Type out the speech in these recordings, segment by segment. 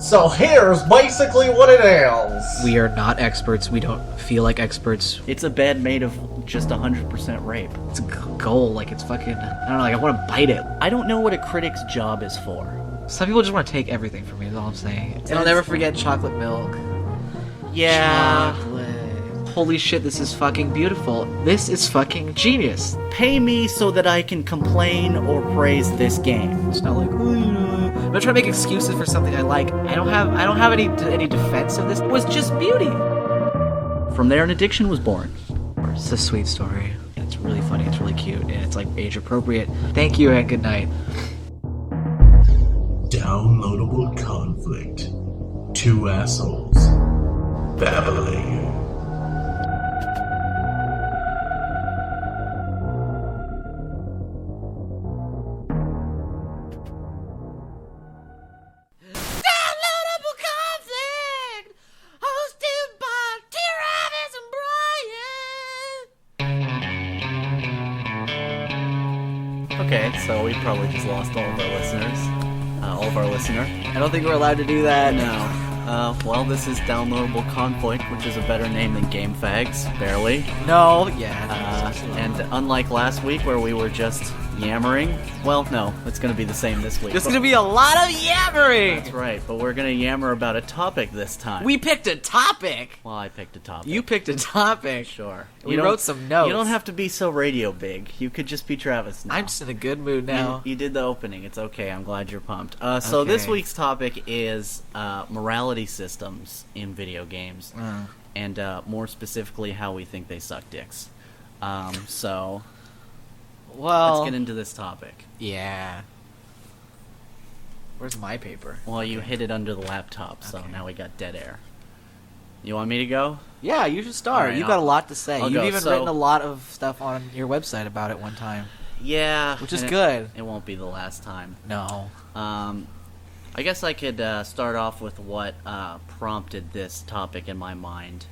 So here's basically what it is. We are not experts. We don't feel like experts. It's a bed made of just 100% rape. It's a goal. Like, it's fucking... I don't know, like, I want to bite it. I don't know what a critic's job is for. Some people just want to take everything from me, is all I'm saying. And I'll never forget chocolate milk. Yeah. Chocolate. Holy shit, this is fucking beautiful. This is fucking genius. Pay me so that I can complain or praise this game. It's not like, oh, you know... I'm not trying to make excuses for something I like. I don't have any defense of this. It was just beauty. From there, an addiction was born. It's a sweet story. And it's really funny. It's really cute. And it's, like, age appropriate. Thank you and good night. Downloadable conflict. Two assholes. Babbling. Okay, so we probably just lost all of our listeners. All of our listener. I don't think we're allowed to do that. No. Well, this is Downloadable Conflict, which is a better name than Game Fags, barely. No, yeah. And unlike last week where we were just yammering, well, no, it's going to be the same this week. There's going to be a lot of yammering! That's right, but we're going to yammer about a topic this time. We picked a topic! Well, I picked a topic. You picked a topic. Sure. We wrote some notes. You don't have to be so radio big. You could just be Travis now. I'm just in a good mood now. You did the opening. It's okay. I'm glad you're pumped. So this week's topic is morality systems in video games. And more specifically, how we think they suck dicks. So... Well, let's get into this topic. Yeah. Where's my paper? Well, you hid it under the laptop, so now we got dead air. You want me to go? Yeah, you should start. Right, You've got a lot to say. You've go. even written a lot of stuff on your website about it one time. Yeah. Which is good. It won't be the last time. No. I guess I could start off with what prompted this topic in my mind.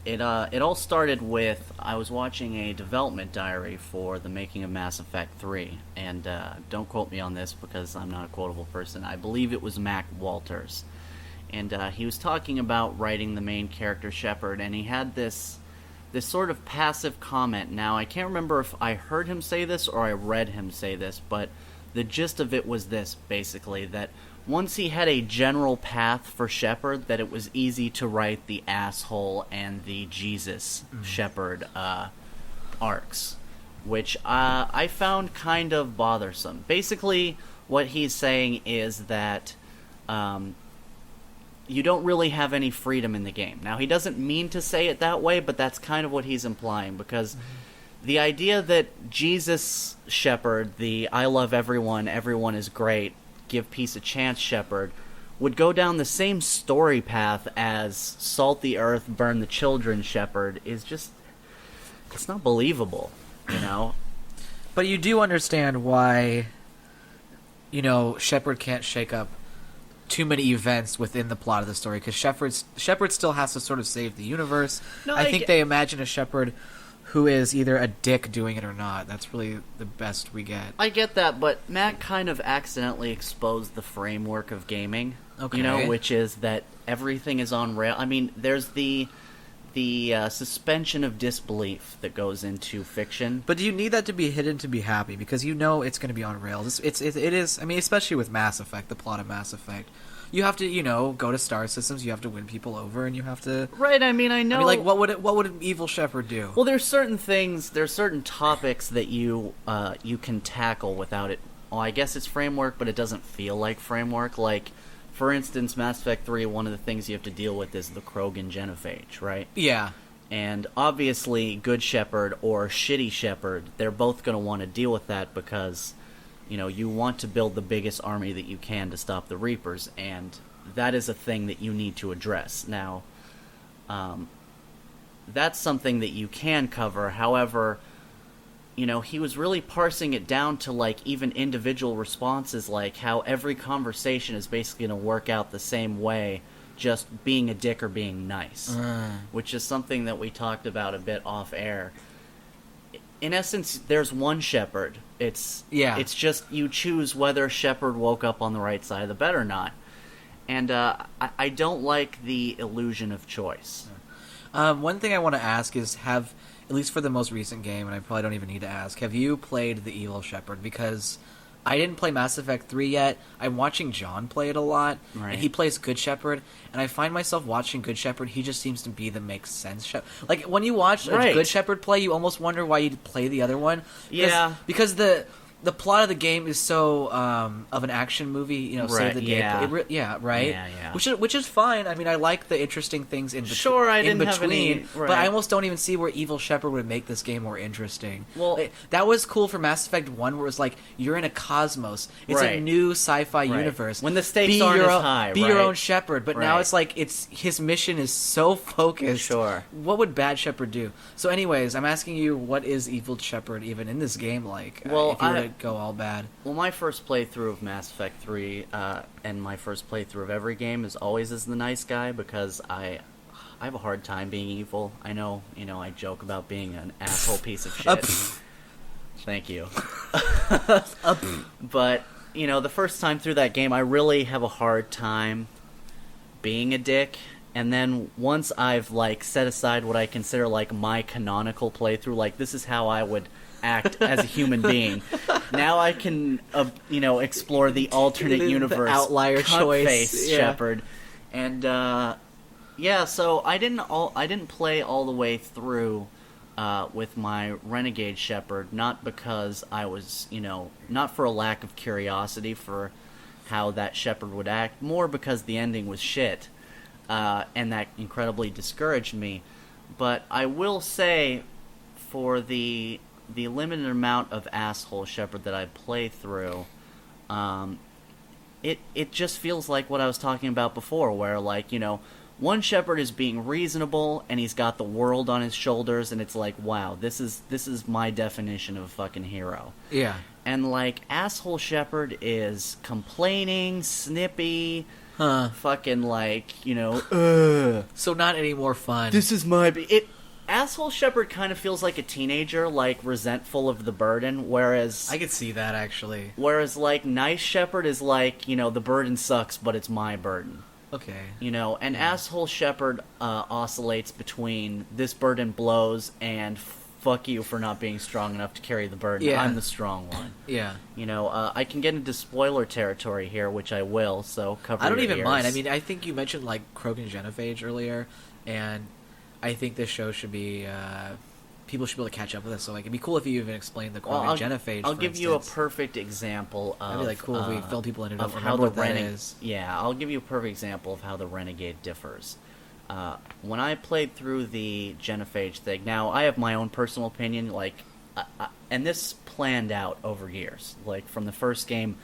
It all started with, I was watching a development diary for the making of Mass Effect 3, and don't quote me on this because I'm not a quotable person. I believe it was Mac Walters, and he was talking about writing the main character Shepard, and he had this sort of passive comment. Now, I can't remember if I heard him say this or I read him say this, but the gist of it was this, basically, that once he had a general path for Shepard, that it was easy to write the asshole and the Jesus Shepard arcs, which I found kind of bothersome. Basically, what he's saying is that you don't really have any freedom in the game. Now, he doesn't mean to say it that way, but that's kind of what he's implying, because the idea that Jesus Shepard, the I love everyone, everyone is great, give peace a chance Shepard, would go down the same story path as salt the earth, burn the children Shepard is just, it's not believable, you know? But you do understand why, you know, Shepard can't shake up too many events within the plot of the story, because Shepard still has to sort of save the universe. No, I think they imagine a Shepard who is either a dick doing it or not. That's really the best we get. I get that, but Matt kind of accidentally exposed the framework of gaming. Okay. You know, which is that everything is on rail. I mean, there's the suspension of disbelief that goes into fiction. But do you need that to be hidden to be happy? Because you know it's going to be on rails. It is. I mean, especially with Mass Effect, the plot of Mass Effect. You have to, you know, go to star systems. You have to win people over, and you have to. Right. I mean, I know. I mean, like, what would an evil Shepard do? Well, there's certain things. There's certain topics that you can tackle without it. Well, I guess it's framework, but it doesn't feel like framework. Like, for instance, Mass Effect 3. One of the things you have to deal with is the Krogan genophage, right? Yeah. And obviously, good Shepard or shitty Shepard, they're both going to want to deal with that because, you know, you want to build the biggest army that you can to stop the Reapers, and that is a thing that you need to address. Now, that's something that you can cover. However, you know, he was really parsing it down to, like, even individual responses, like how every conversation is basically going to work out the same way, just being a dick or being nice, which is something that we talked about a bit off air. in essence, there's one Shepard. It's just you choose whether Shepard woke up on the right side of the bed or not. And I don't like the illusion of choice. One thing I want to ask is, at least for the most recent game, and I probably don't even need to ask, have you played the Evil Shepard? Because I didn't play Mass Effect 3 yet. I'm watching John play it a lot, and he plays Good Shepherd, and I find myself watching Good Shepherd. He just seems to be the makes sense Shepherd. Like, when you watch a Good Shepherd play, you almost wonder why you'd play the other one. Because the plot of the game is so of an action movie, save the day. Yeah. Which is fine. I mean, I like the interesting things in between. Sure, I didn't have any, but I almost don't even see where Evil Shepard would make this game more interesting. Well, that was cool for Mass Effect 1, where it was like, you're in a cosmos. It's a new sci-fi universe. When the stakes aren't as high, Be your own Shepard. But now it's like, his mission is so focused. Sure. What would Bad Shepard do? So anyways, I'm asking you, what is Evil Shepard even in this game like? Well, if you were to go all bad. Well, my first playthrough of Mass Effect 3, and my first playthrough of every game is always as the nice guy, because I have a hard time being evil. I know, I joke about being an asshole piece of shit. Thank you. But, the first time through that game, I really have a hard time being a dick. And then once I've, set aside what I consider, my canonical playthrough, this is how I would act as a human being. Now I can, explore the alternate universe, the outlier choice, Shepard, and so I didn't play all the way through with my Renegade Shepard, not because I was, not for a lack of curiosity for how that Shepard would act, more because the ending was shit, and that incredibly discouraged me. But I will say, for the limited amount of asshole Shepard that I play through, it just feels like what I was talking about before, where one Shepard is being reasonable and he's got the world on his shoulders, and it's like, wow, this is my definition of a fucking hero. Yeah. And asshole Shepard is complaining, snippy, fucking so not any more fun. This is my Asshole Shepard kind of feels like a teenager, resentful of the burden, whereas... I could see that, actually. Whereas, nice Shepard is the burden sucks, but it's my burden. Okay. And Asshole Shepard oscillates between this burden blows and fuck you for not being strong enough to carry the burden. Yeah. I'm the strong one. Yeah. I can get into spoiler territory here, which I will, so cover your ears. I don't even mind. I mean, I think you mentioned, Krogan Genophage earlier, and I think this show should be... people should be able to catch up with us, so it'd be cool if you even explained the Krogan Genophage, I'll give you a perfect example of... That'd be, cool if we fill people in and don't how remember what that is. Yeah, I'll give you a perfect example of how the Renegade differs. When I played through the Genophage thing, now I have my own personal opinion, and this planned out over years. From the first game,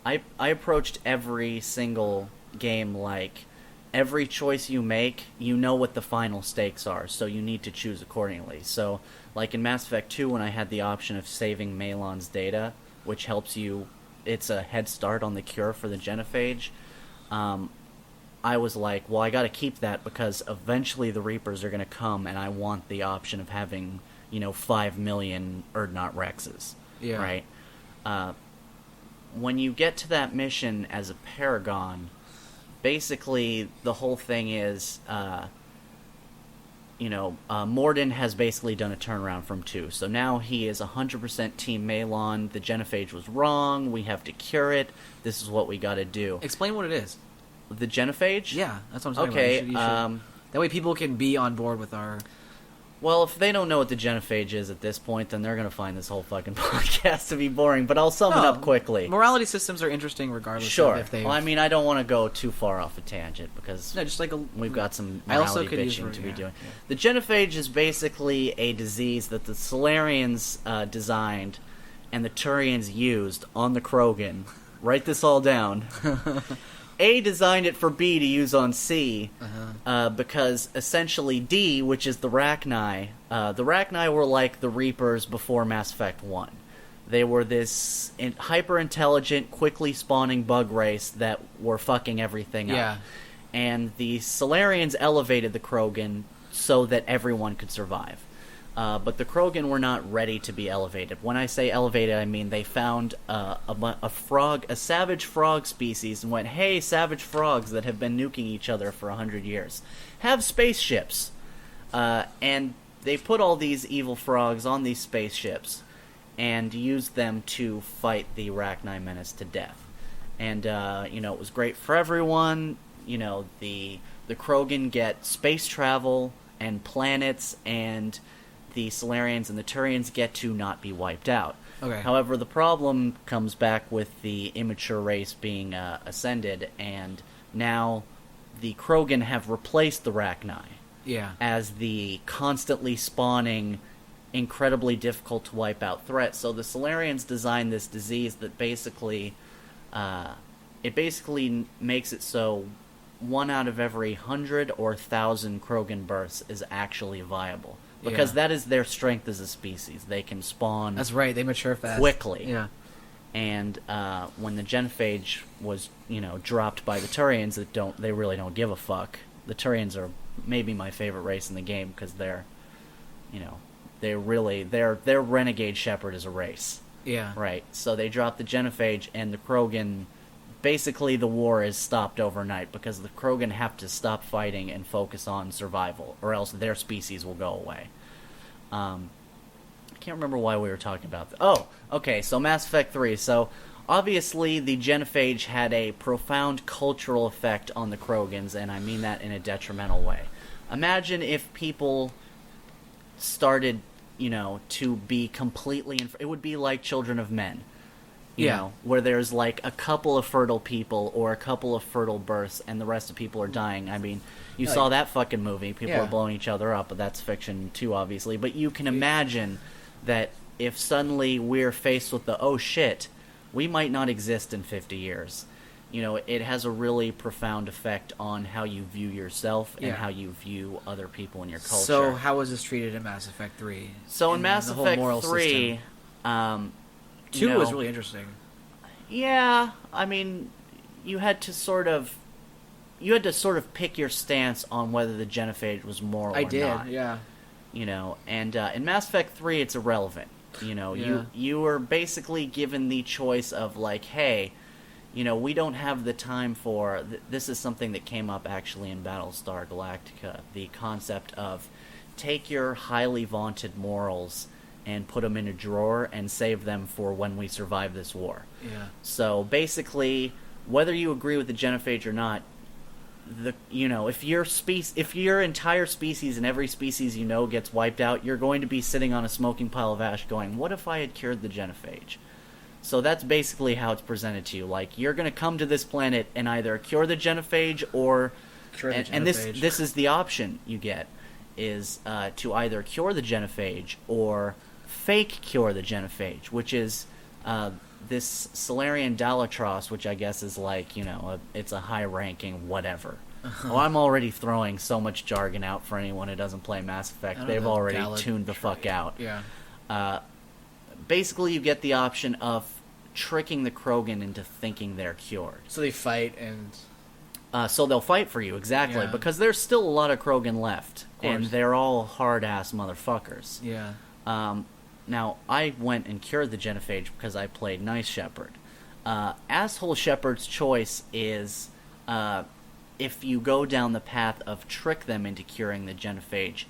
I approached every single game every choice you make, you know what the final stakes are, so you need to choose accordingly. So, in Mass Effect 2, when I had the option of saving Malon's data, which helps you, it's a head start on the cure for the Genophage, I was like, well, I gotta keep that because eventually the Reapers are gonna come, and I want the option of having, 5 million Urdnot Rexes. Yeah. Right? When you get to that mission as a Paragon, basically the whole thing is, Mordin has basically done a turnaround from 2. So now he is 100% Team Malon. The Genophage was wrong. We have to cure it. This is what we gotta do. Explain what it is. The Genophage? Yeah, that's what I'm talking about. You should. That way people can be on board with our... Well, if they don't know what the Genophage is at this point, then they're going to find this whole fucking podcast to be boring, but I'll sum it up quickly. Morality systems are interesting regardless of if they... Well, I mean, I don't want to go too far off a tangent, because we've got some morality bitching to be doing. Yeah. The Genophage is basically a disease that the Solarians designed and the Turians used on the Krogan. Write this all down. A designed it for B to use on C, because essentially D, which is the Rachni were like the Reapers before Mass Effect 1. They were this hyper-intelligent, quickly spawning bug race that were fucking everything up. And the Solarians elevated the Krogan so that everyone could survive. But the Krogan were not ready to be elevated. When I say elevated, I mean they found a savage frog species, and went, "Hey, savage frogs that have been nuking each other for 100 years, have spaceships." And they put all these evil frogs on these spaceships and used them to fight the Arachni menace to death. And it was great for everyone. The Krogan get space travel and planets, and the Solarians and the Turians get to not be wiped out. Okay. However, the problem comes back with the immature race being ascended, and now the Krogan have replaced the Arachni as the constantly spawning, incredibly difficult to wipe out threat. So the Solarians designed this disease that basically makes it so 1 out of every 100 or 1,000 Krogan births is actually viable. Because that is their strength as a species. They can spawn. That's right. They mature fast quickly. Yeah. And when the genophage was, dropped by the Turians, they really don't give a fuck. The Turians are maybe my favorite race in the game because their renegade shepherd is a race. Yeah. Right. So they drop the genophage, and the Krogan. Basically, the war is stopped overnight because the Krogan have to stop fighting and focus on survival, or else their species will go away. I can't remember why we were talking about that. Oh, okay, so Mass Effect 3. So, obviously, the genophage had a profound cultural effect on the Krogans, and I mean that in a detrimental way. Imagine if people started, to be completely... it would be like Children of Men. Where there's like a couple of fertile people or a couple of fertile births and the rest of people are dying. I mean, you saw that fucking movie. People are blowing each other up, but that's fiction too, obviously. But you can imagine that if suddenly we're faced with the, oh shit, we might not exist in 50 years. It has a really profound effect on how you view yourself and how you view other people in your culture. So how was this treated in Mass Effect 3? So in Mass Effect 3... 2 was really interesting. Yeah, I mean, you had to sort of pick your stance on whether the genophage was moral or not. I did, yeah. And in Mass Effect 3, it's irrelevant. You were basically given the choice of like, hey, we don't have the time for... This is something that came up actually in Battlestar Galactica, the concept of take your highly vaunted morals and put them in a drawer and save them for when we survive this war. Yeah. So basically, whether you agree with the genophage or not, if your entire species and every species gets wiped out, you're going to be sitting on a smoking pile of ash going, what if I had cured the genophage? So that's basically how it's presented to you. Like, you're going to come to this planet and either cure the genophage or... And this is the option you get, is to either cure the genophage or... fake cure the genophage, which is this Solarian Dalatros, which I guess is like, it's a high-ranking whatever. Oh, I'm already throwing so much jargon out for anyone who doesn't play Mass Effect. They've already tuned the fuck out. Yeah. Basically, you get the option of tricking the Krogan into thinking they're cured. So they fight and... so they'll fight for you, exactly, because there's still a lot of Krogan left, and they're all hard-ass motherfuckers. Yeah. Now, I went and cured the genophage because I played Nice Shepherd. Asshole Shepherd's choice is, if you go down the path of trick them into curing the genophage,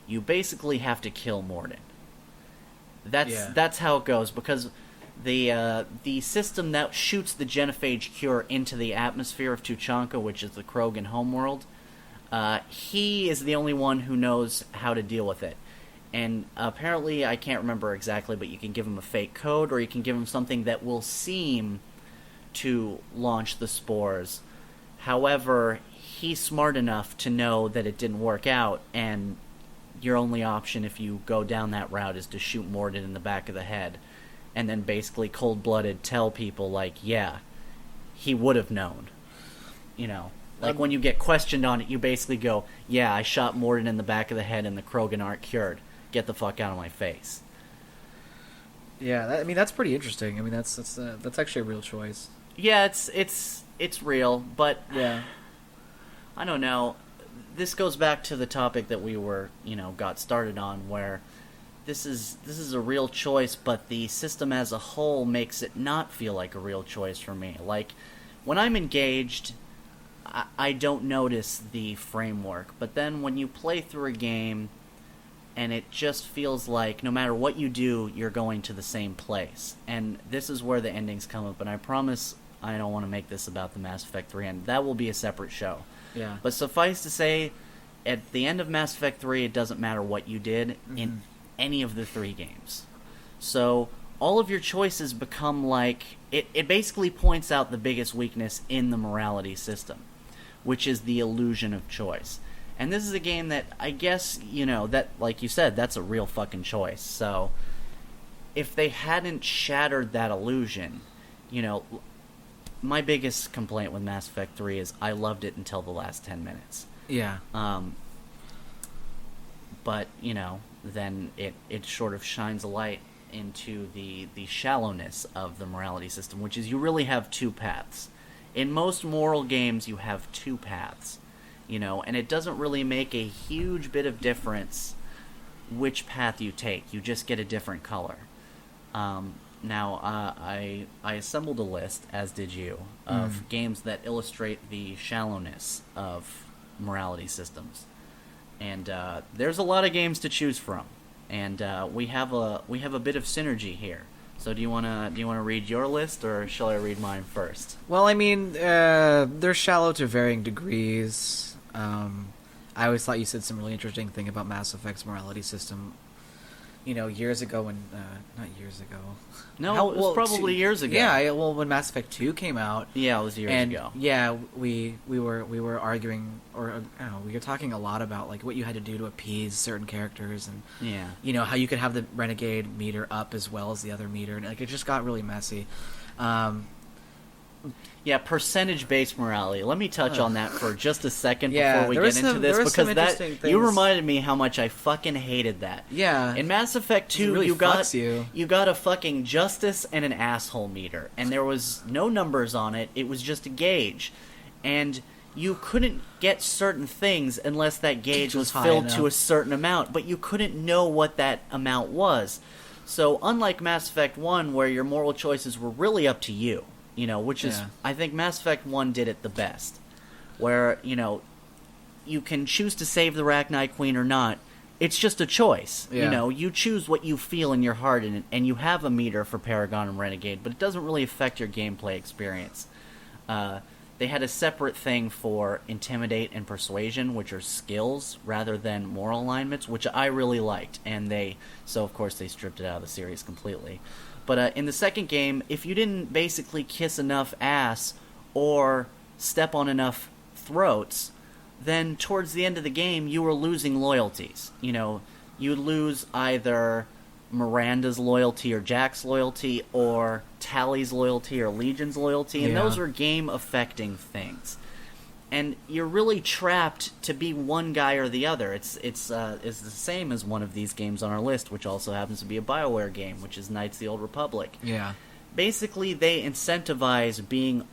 you basically have to kill Mordin. That's how it goes, because the system that shoots the genophage cure into the atmosphere of Tuchanka, which is the Krogan homeworld, he is the only one who knows how to deal with it. And apparently, I can't remember exactly, but you can give him a fake code, or you can give him something that will seem to launch the spores. However, he's smart enough to know that it didn't work out, and your only option if you go down that route is to shoot Mordin in the back of the head, and then basically cold-blooded tell people, like, yeah, he would have known. Like, when you get questioned on it, you basically go, yeah, I shot Mordin in the back of the head and the Krogan aren't cured. Get the fuck out of my face. Yeah, that's pretty interesting. I mean, that's actually a real choice. Yeah, it's real, but yeah, I don't know. This goes back to the topic that we were, got started on, where this is a real choice, but the system as a whole makes it not feel like a real choice for me. Like, when I'm engaged, I don't notice the framework, but then when you play through a game and it just feels like no matter what you do, you're going to the same place. And this is where the endings come up, and I promise I don't want to make this about the Mass Effect 3 end. That will be a separate show. Yeah. But suffice to say, at the end of Mass Effect 3, it doesn't matter what you did in any of the 3 games. So all of your choices become like... It basically points out the biggest weakness in the morality system, which is the illusion of choice. And this is a game that, I guess, that, like you said, that's a real fucking choice. So if they hadn't shattered that illusion, my biggest complaint with Mass Effect 3 is I loved it until the last 10 minutes. Yeah. But, then it sort of shines a light into the shallowness of the morality system, which is you really have 2 paths. In most moral games, you have 2 paths, and it doesn't really make a huge bit of difference which path you take. You just get a different color. Now, I assembled a list, as did you, of games that illustrate the shallowness of morality systems. And there's a lot of games to choose from, and we have a bit of synergy here. So do you wanna read your list, or shall I read mine first? Well, I mean, they're shallow to varying degrees. I always thought you said some really interesting thing about Mass Effect's morality system. Years ago when... not years ago. No, it was probably years ago. Yeah, well, when Mass Effect 2 came out... Yeah, it was years ago. Yeah, we were arguing, or I don't know, we were talking a lot about like what you had to do to appease certain characters, and how you could have the Renegade meter up as well as the other meter, and like it just got really messy. Yeah, percentage-based morality. Let me touch on that for just a second before we get into this, because you reminded me how much I fucking hated that. Yeah. In Mass Effect 2, really you got a fucking justice and an asshole meter, and there was no numbers on it. It was just a gauge, and you couldn't get certain things unless that gauge was filled to a certain amount, but you couldn't know what that amount was. So unlike Mass Effect 1, where your moral choices were really up to you, which is, I think Mass Effect 1 did it the best. Where, you can choose to save the Rachni Queen or not. It's just a choice. Yeah. You choose what you feel in your heart, and you have a meter for Paragon and Renegade, but it doesn't really affect your gameplay experience. They had a separate thing for Intimidate and Persuasion, which are skills rather than moral alignments, which I really liked. So of course they stripped it out of the series completely. But in the second game, if you didn't basically kiss enough ass or step on enough throats, then towards the end of the game, you were losing loyalties. You'd lose either Miranda's loyalty or Jack's loyalty, or Tally's loyalty or Legion's loyalty, and those were game-affecting things. And you're really trapped to be one guy or the other. It's the same as one of these games on our list, which also happens to be a BioWare game, which is Knights of the Old Republic. Yeah. Basically, they incentivize being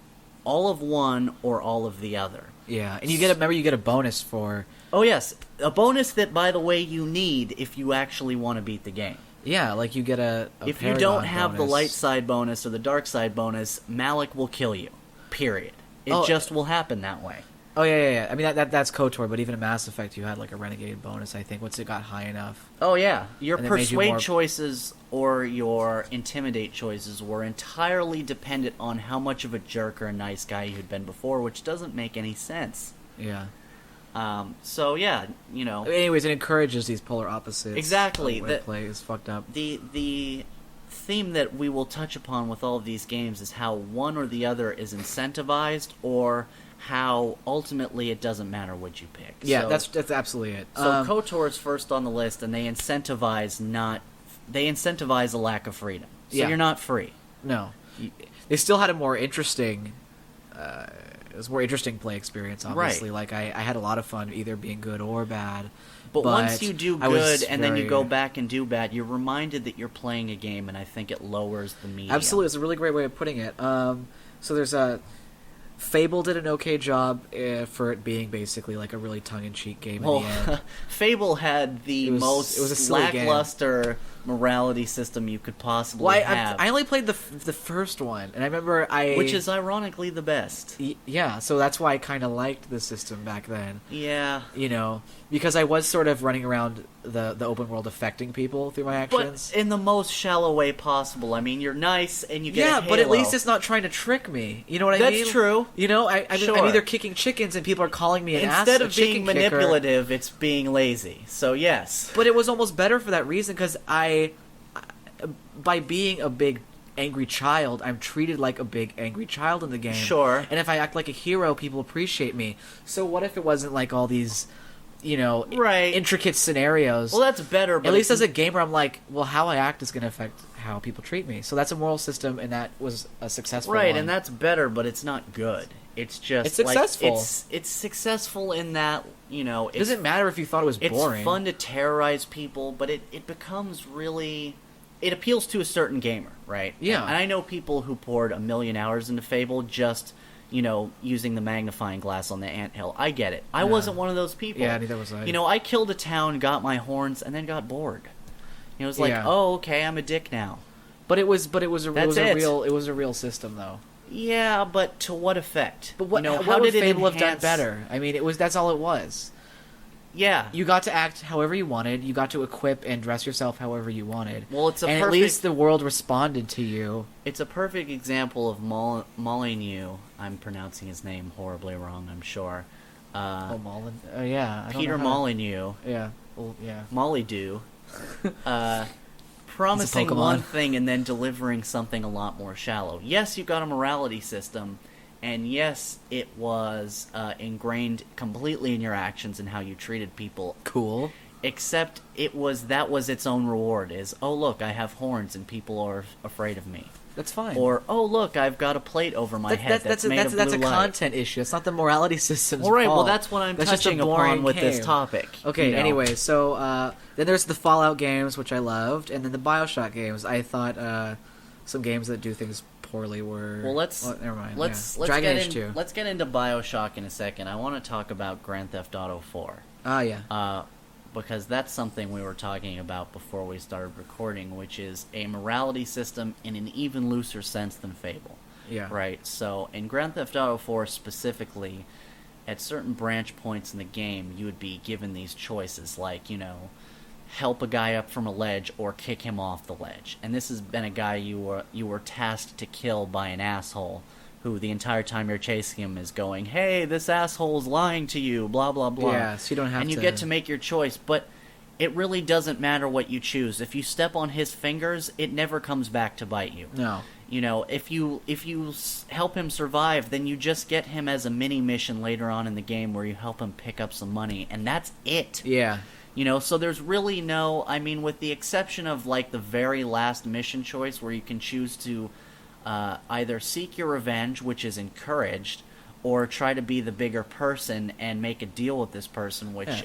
all of one or all of the other. Yeah, and you get a bonus for... Oh, yes. A bonus that, by the way, you need if you actually want to beat the game. Yeah, like you get a if you don't have the light side bonus or the dark side bonus, Malik will kill you. Period. It just will happen that way. Oh, yeah. I mean, that's KOTOR, but even in Mass Effect, you had like a Renegade bonus, I think, once it got high enough. Oh, yeah. Your Persuade choices or your Intimidate choices were entirely dependent on how much of a jerk or a nice guy you had been before, which doesn't make any sense. Yeah. So, yeah, Anyways, it encourages these polar opposites. Exactly. The play is fucked up. The theme that we will touch upon with all of these games is how one or the other is incentivized, or how ultimately it doesn't matter what you pick. Yeah, so, that's absolutely it. So KOTOR is first on the list, and they incentivize a lack of freedom. So you're not free. No. They still had a more interesting... it was a more interesting play experience, obviously. Right. Like, I had a lot of fun either being good or bad. But once you do good and then you go back and do bad, you're reminded that you're playing a game, and I think it lowers the medium. Absolutely. It's a really great way of putting it. So there's Fable did an okay job for it being basically like a really tongue-in-cheek game in the end. Fable had the most it was a silly game. lackluster morality system you could possibly have. I only played the first one, and I remember which is ironically the best. Yeah, so that's why I kind of liked the system back then. Yeah. You know, because I was sort of running around the open world affecting people through my actions. But in the most shallow way possible. I mean, you're nice and you get a halo. But at least it's not trying to trick me. You know what I mean? That's true. You know, I'm either kicking chickens and people are calling me an ass. Instead of being manipulative, it's being lazy. So yes. But it was almost better for that reason because by being a big angry child, I'm treated like a big angry child in the game. Sure. And if I act like a hero, people appreciate me. So what if it wasn't like all these, you know, intricate scenarios? Well, that's better. But at least as a gamer, I'm like, well, how I act is going to affect how people treat me. So that's a moral system, and that was a successful one. Right, and that's better, but it's not good. It's just it's successful. Like, it's successful in that, you know, it doesn't matter if you thought it was boring. It's fun to terrorize people, but it becomes really. It appeals to a certain gamer, right? Yeah. And I know people who poured 1 million hours into Fable just, you know, using the magnifying glass on the anthill. I get it. I wasn't one of those people. Yeah, neither was I. You know, I killed a town, got my horns, and then got bored. You know, it was like, oh, okay, I'm a dick now. But it was a real system though. Yeah, but to what effect? But what, you know, how did Fable have done better? I mean, that's all it was. Yeah. You got to act however you wanted. You got to equip and dress yourself however you wanted. Well, at least the world responded to you. It's a perfect example of Molyneux. I'm pronouncing his name horribly wrong, I'm sure. Yeah. Peter Molyneux. Yeah. Well, yeah. Molly-Dew. Promising one thing and then delivering something a lot more shallow. Yes, you got a morality system. And yes, it was ingrained completely in your actions and how you treated people. Cool. Except that was its own reward. Is, oh look, I have horns and people are afraid of me. That's fine. Or, oh look, I've got a plate over my head that's made of blue That's a light. content issue. It's not the morality system's All right, fault. well that's what I'm touching upon with this topic. Okay, you know? Anyway, so then there's the Fallout games, which I loved, and then the BioShock games. I thought some games that do things poorly were. Well, never mind. Let's Dragon Age 2. Let's get into BioShock in a second. I want to talk about Grand Theft Auto 4. Ah, yeah. Because that's something we were talking about before we started recording, which is a morality system in an even looser sense than Fable. Yeah. Right. So in Grand Theft Auto 4 specifically, at certain branch points in the game, you would be given these choices, like, you know, help a guy up from a ledge or kick him off the ledge. And this has been a guy you were tasked to kill by an asshole who the entire time you're chasing him is going, hey, this asshole's lying to you, blah, blah, blah. Yeah, so you don't have to... And you get to make your choice, but it really doesn't matter what you choose. If you step on his fingers, it never comes back to bite you. No. You know, if you help him survive, then you just get him as a mini mission later on in the game where you help him pick up some money, and that's it. Yeah. You know, so there's really no... I mean, with the exception of, like, the very last mission choice where you can choose to either seek your revenge, which is encouraged, or try to be the bigger person and make a deal with this person, which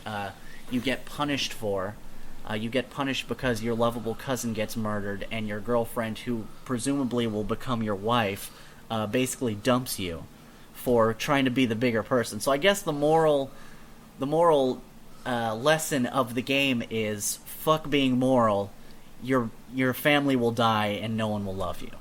you get punished for. You get punished because your lovable cousin gets murdered, and your girlfriend, who presumably will become your wife, basically dumps you for trying to be the bigger person. So I guess the moral lesson of the game is fuck being moral. Your family will die and no one will love you.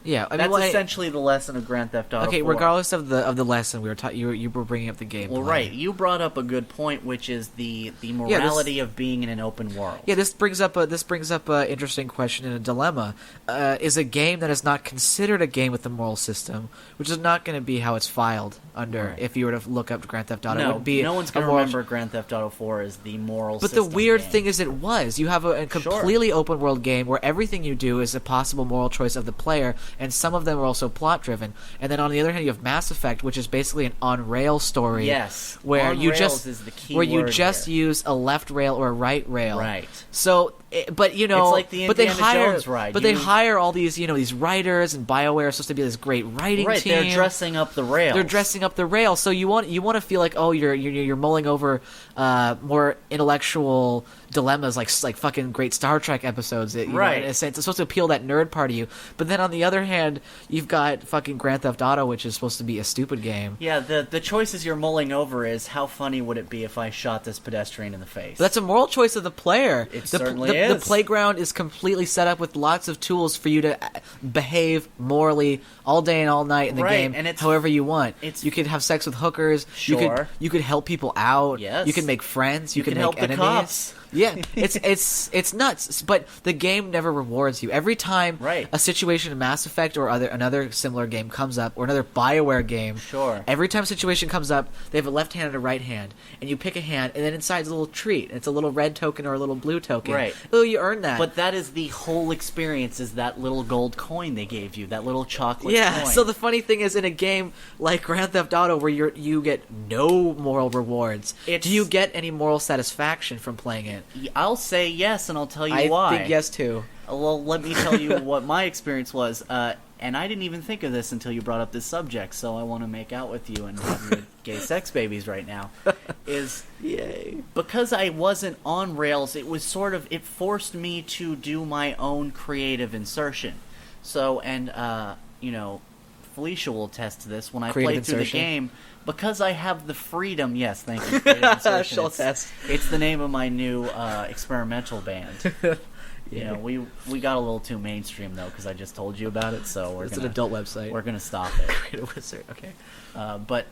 Yeah, I mean, that's essentially the lesson of Grand Theft Auto 4. Okay, regardless of the lesson, you were bringing up the gameplay. Well, right, you brought up a good point, which is the morality of being in an open world. Yeah, this brings up a interesting question and a dilemma. Is a game that is not considered a game with a moral system, which is not going to be how it's filed under. Right. If you were to look up Grand Theft Auto, no, it would be no one's going to remember Grand Theft Auto 4 as the moral. But system the weird game. thing is, it was. You have a completely open world game where everything you do is a possible moral choice of the player, and some of them are also plot driven. And then on the other hand, you have Mass Effect, which is basically an on rail story. Yes, where on you rails just is the key where you word just here. Use a left rail or a right rail. Right. So But you know, It's like the but they Indiana hire, Jones ride. But they hire all these, you know, these writers, and BioWare is supposed to be this great writing right, team. they're dressing up the rails. They're dressing up the rails, so you want to feel like, oh, you're mulling over more intellectual dilemmas, like fucking great Star Trek episodes. That, Right. know, in a sense, it's supposed to appeal that nerd part of you. But then on the other hand, you've got fucking Grand Theft Auto, which is supposed to be a stupid game. Yeah, the choices you're mulling over is how funny would it be if I shot this pedestrian in the face? But that's a moral choice of the player. It the, certainly the is. playground is completely set up with lots of tools for you to behave morally all day and all night in the Right, game, and it's- however you want. it's- You could have sex with hookers. Sure. You could help people out. Yes. You can make friends. You, can can help make the enemies. cops. Yeah, it's nuts. But the game never rewards you. Every time Right. a situation in Mass Effect or another similar game comes up, or another BioWare game, Sure. every time a situation comes up, they have a left hand and a right hand, and you pick a hand, and then inside is a little treat. It's a little red token or a little blue token. Right. Oh, you earned that. But that is the whole experience, is that little gold coin they gave you, that little chocolate yeah. coin. So the funny thing is, in a game like Grand Theft Auto, where you get no moral rewards, It's- do you get any moral satisfaction from playing it? I'll say yes, and I'll tell you I why. think yes too. Well, let me tell you what my experience was. And I didn't even think of this until you brought up this subject, so I want to make out with you and have your gay sex babies right now. Is Yay. because I wasn't on rails, it was it forced me to do my own creative insertion. So, and, Felicia will attest to this, when I Creative played through the insertion? game, because I have the freedom, yes, thank you, creative insertion. She'll It's- attest. It's the name of my new experimental band. You know, we got a little too mainstream though, because I just told you about it. So It's an adult website. We're gonna stop it. Creative Wizard. Okay. But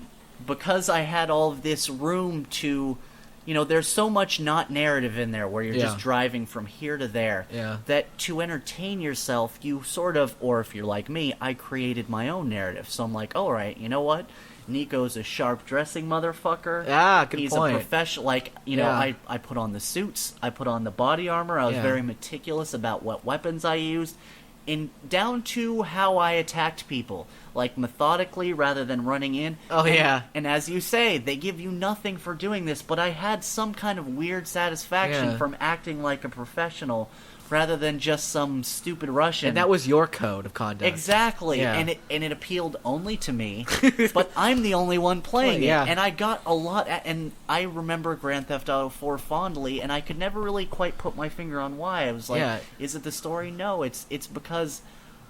because I had all of this room to, there's so much not narrative in there where you're Yeah. just driving from here to there. Yeah. That to entertain yourself, you sort of, or if you're like me, I created my own narrative. So I'm like, all right, you know what? Nico's a sharp dressing motherfucker. Ah, good He's point. a professional. Like, Yeah. I put on the suits. I put on the body armor. I was Yeah. very meticulous about what weapons I used. And down to how I attacked people. Like, methodically rather than running in. Oh, yeah. And as you say, they give you nothing for doing this. But I had some kind of weird satisfaction Yeah. from acting like a professional rather than just some stupid Russian. And that was your code of conduct. Exactly, Yeah. and it appealed only to me, but I'm the only one playing Yeah. it, and I got a lot. And I remember Grand Theft Auto 4 fondly, and I could never really quite put my finger on why. I was like, Yeah. "Is it the story?" No, it's because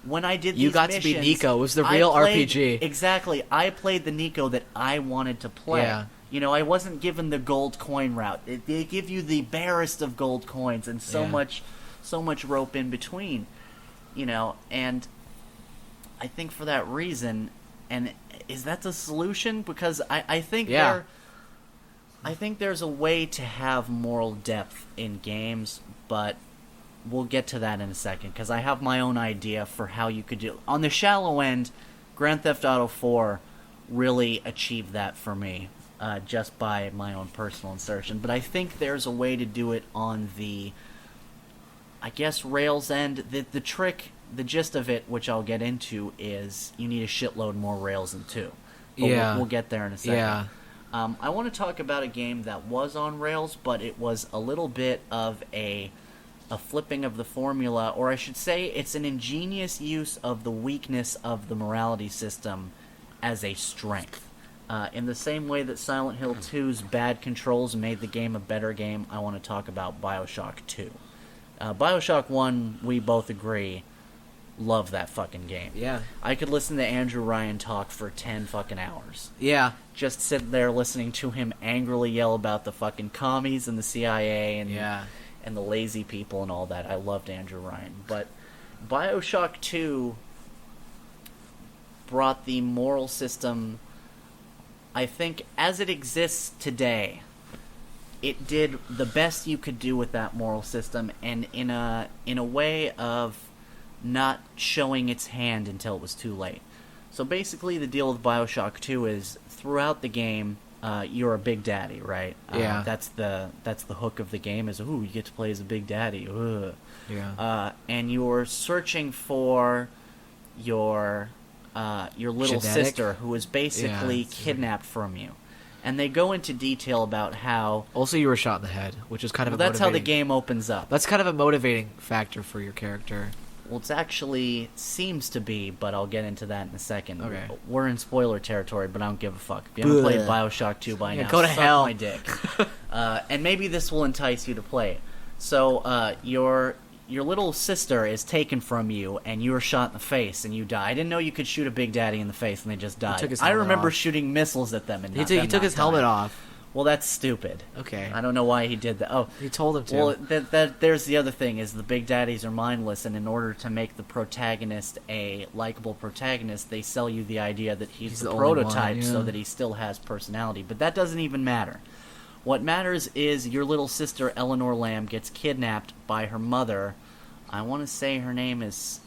when I did You these got to be missions, Nico. It was the I real played- RPG. Exactly, I played the Nico that I wanted to play. Yeah. I wasn't given the gold coin route. They give you the barest of gold coins, and so much rope in between, and I think for that reason, and is that the solution? Because I think Yeah. I think there's a way to have moral depth in games, but we'll get to that in a second, because I have my own idea for how you could do. On the shallow end, Grand Theft Auto 4 really achieved that for me, just by my own personal insertion, but I think there's a way to do it on the, I guess, Rails end. The trick, the gist of it, which I'll get into, is you need a shitload more Rails than 2. But Yeah. we'll get there in a second. Yeah. I want to talk about a game that was on Rails, but it was a little bit of a flipping of the formula, or I should say it's an ingenious use of the weakness of the morality system as a strength. In the same way that Silent Hill 2's bad controls made the game a better game, I want to talk about BioShock 2. BioShock 1, we both agree, love that fucking game. Yeah. I could listen to Andrew Ryan talk for 10 fucking hours. Yeah. Just sit there listening to him angrily yell about the fucking commies and the CIA and Yeah. and the lazy people and all that. I loved Andrew Ryan. But BioShock 2 brought the moral system, I think, as it exists today. It did the best you could do with that moral system, and in a way of not showing its hand until it was too late. So basically the deal with BioShock 2 is, throughout the game, you're a big daddy, right? Yeah. That's the hook of the game, is, ooh, you get to play as a big daddy. Ugh. Yeah. And you're searching for your little Genetic? sister, who was basically Yeah, kidnapped from you. And they go into detail about how... Also, you were shot in the head, which is kind of that's how the game opens up. That's kind of a motivating factor for your character. Well, it's actually seems to be, but I'll get into that in a second. Okay. We're in spoiler territory, but I don't give a fuck. If you haven't played Bioshock 2 by now, go to suck hell. my dick. And maybe this will entice you to play it. So, your little sister is taken from you, and you were shot in the face, and you die. I didn't know you could shoot a Big Daddy in the face, and they just died. took his I helmet remember off. shooting missiles at them, and He took his helmet off. Well, that's stupid. Okay. I don't know why he did that. Oh, He told him to. well, there's the other thing, is the Big Daddies are mindless, and in order to make the protagonist a likable protagonist, they sell you the idea that he's the the only prototype one, so yeah. that he still has personality. But that doesn't even matter. What matters is your little sister, Eleanor Lamb, gets kidnapped by her mother. I want to say her name is...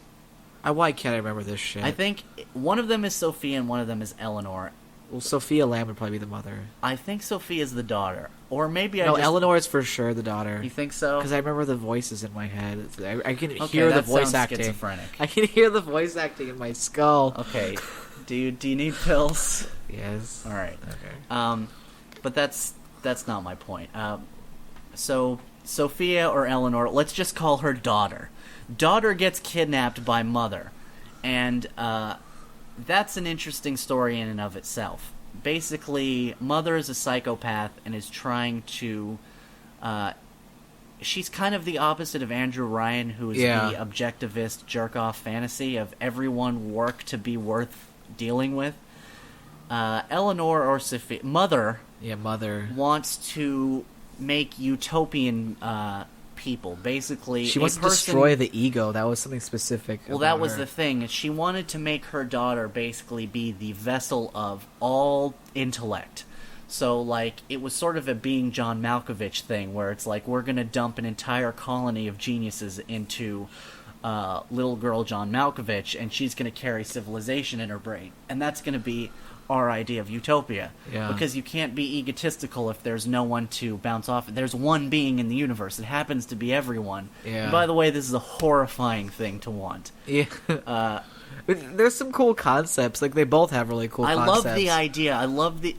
Why can't I remember this shit? I think one of them is Sophia and one of them is Eleanor. Well, Sophia Lamb would probably be the mother. I think Sophia's the daughter. Or maybe No, Eleanor is for sure the daughter. You think so? Because I remember the voices in my head. I can Okay, hear the that voice sounds acting. schizophrenic. I can hear the voice acting in my skull. Okay. Do you need pills? Yes. All right. Okay. But that's not my point. So Sophia or Eleanor, let's just call her daughter. Daughter gets kidnapped by mother, and that's an interesting story in and of itself. Basically, mother is a psychopath and is trying to... she's kind of the opposite of Andrew Ryan, who is Yeah. the objectivist jerk-off fantasy of everyone work to be worth dealing with. Eleanor or Sophia... Mother... Yeah, mother. wants to make utopian people. Basically, She wants to destroy the ego. That was something specific. Well, about that was her. the thing. She wanted to make her daughter basically be the vessel of all intellect. So, like, it was sort of a being John Malkovich thing, where it's like, we're going to dump an entire colony of geniuses into little girl John Malkovich, and she's going to carry civilization in her brain. And that's going to be our idea of utopia. Yeah. Because you can't be egotistical if there's no one to bounce off. There's one being in the universe. It happens to be everyone. Yeah. And by the way, this is a horrifying thing to want. Yeah. But there's some cool concepts. Like, they both have really cool I concepts. love the idea. I love the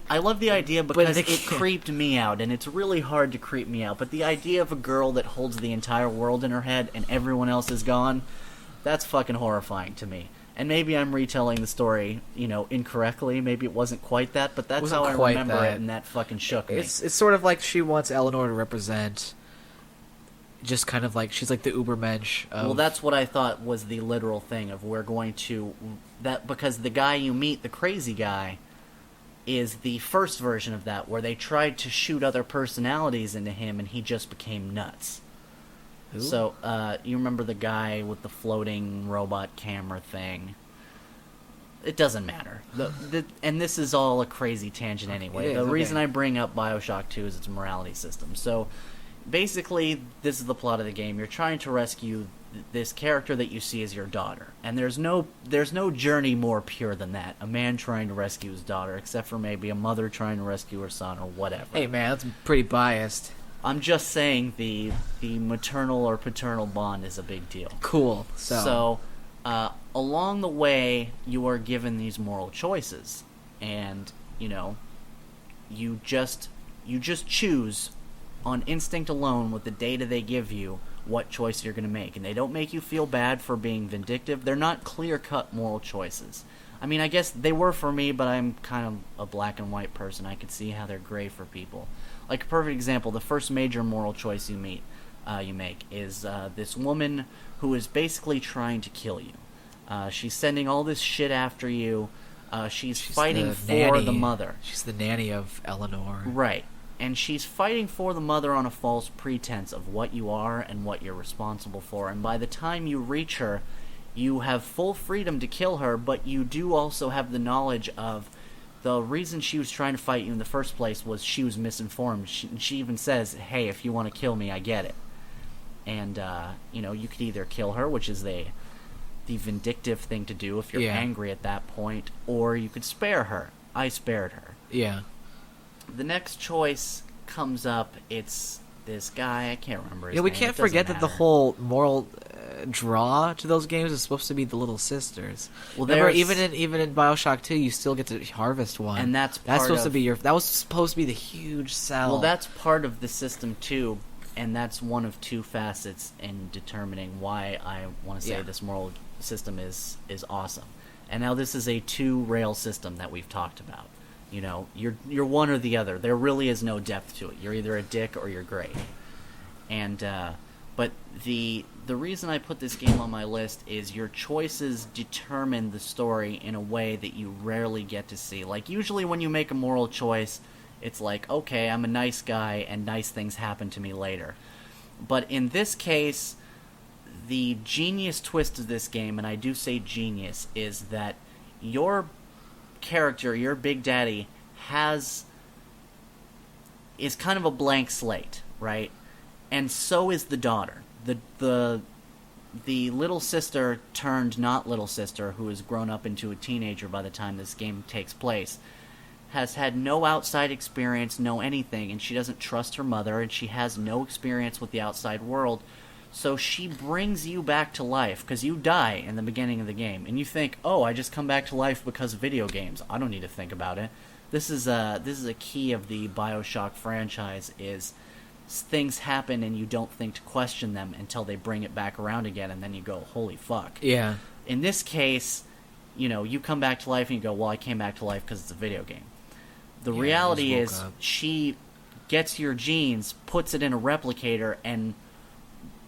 idea because they it can't- creeped me out, and it's really hard to creep me out. But the idea of a girl that holds the entire world in her head and everyone else is gone, that's fucking horrifying to me. And maybe I'm retelling the story, incorrectly. Maybe it wasn't quite that, but that's Wasn't how I quite remember that. it, and that fucking shook me. It's sort of like she wants Eleanor to represent just kind of like, she's like the Ubermensch of... Well, that's what I thought was the literal thing of we're going to... because the guy you meet, the crazy guy, is the first version of that, where they tried to shoot other personalities into him, and he just became nuts. Who? So, you remember the guy with the floating robot camera thing? It doesn't matter. And this is all a crazy tangent anyway. It The is, reason okay. I bring up Bioshock 2 is its morality system. So, basically, this is the plot of the game. You're trying to rescue this character that you see as your daughter. And there's no journey more pure than that. A man trying to rescue his daughter, except for maybe a mother trying to rescue her son or whatever. Hey, man, that's pretty biased. I'm just saying the maternal or paternal bond is a big deal. Cool. So, along the way, you are given these moral choices, and you just choose on instinct alone with the data they give you what choice you're going to make, and they don't make you feel bad for being vindictive. They're not clear-cut moral choices. I mean, I guess they were for me, but I'm kind of a black and white person. I could see how they're gray for people. Like a perfect example, the first major moral choice you make is this woman who is basically trying to kill you. She's sending all this shit after you. She's fighting the for nanny. the mother. She's the nanny of Eleanor. Right. And she's fighting for the mother on a false pretense of what you are and what you're responsible for. And by the time you reach her, you have full freedom to kill her, but you do also have the knowledge of the reason she was trying to fight you in the first place was she was misinformed. She even says, hey, if you want to kill me, I get it. And, you could either kill her, which is the vindictive thing to do if you're Yeah. angry at that point, or you could spare her. I spared her. Yeah. The next choice comes up. It's this guy. I can't remember his Yeah, name. we It can't doesn't forget that the matter. whole moral draw to those games is supposed to be the little sisters. Well, Remember, there's- even in BioShock 2, you still get to harvest one, And that's supposed to of- be your. That was supposed to be the huge sell. Well, that's part of the system too, and that's one of two facets in determining why I want to say Yeah. this moral system is awesome. And now this is a two-rail system that we've talked about. You know, you're one or the other. There really is no depth to it. You're either a dick or you're great. And but the reason I put this game on my list is your choices determine the story in a way that you rarely get to see. Like, usually when you make a moral choice, it's like, okay, I'm a nice guy and nice things happen to me later. But in this case, the genius twist of this game, and I do say genius, is that your character, your Big Daddy, is kind of a blank slate, right? And so is the daughter. The little sister turned not little sister, who has grown up into a teenager by the time this game takes place, has had no outside experience, no anything, and she doesn't trust her mother, and she has no experience with the outside world. So she brings you back to life, because you die in the beginning of the game, and you think, oh, I just come back to life because of video games. I don't need to think about it. This is a key of the BioShock franchise, is things happen and you don't think to question them until they bring it back around again, and then you go, holy fuck. Yeah. In this case, you know, you come back to life and you go, well, I came back to life because it's a video game. The Yeah, reality I just is woke up. she gets your genes, puts it in a replicator, and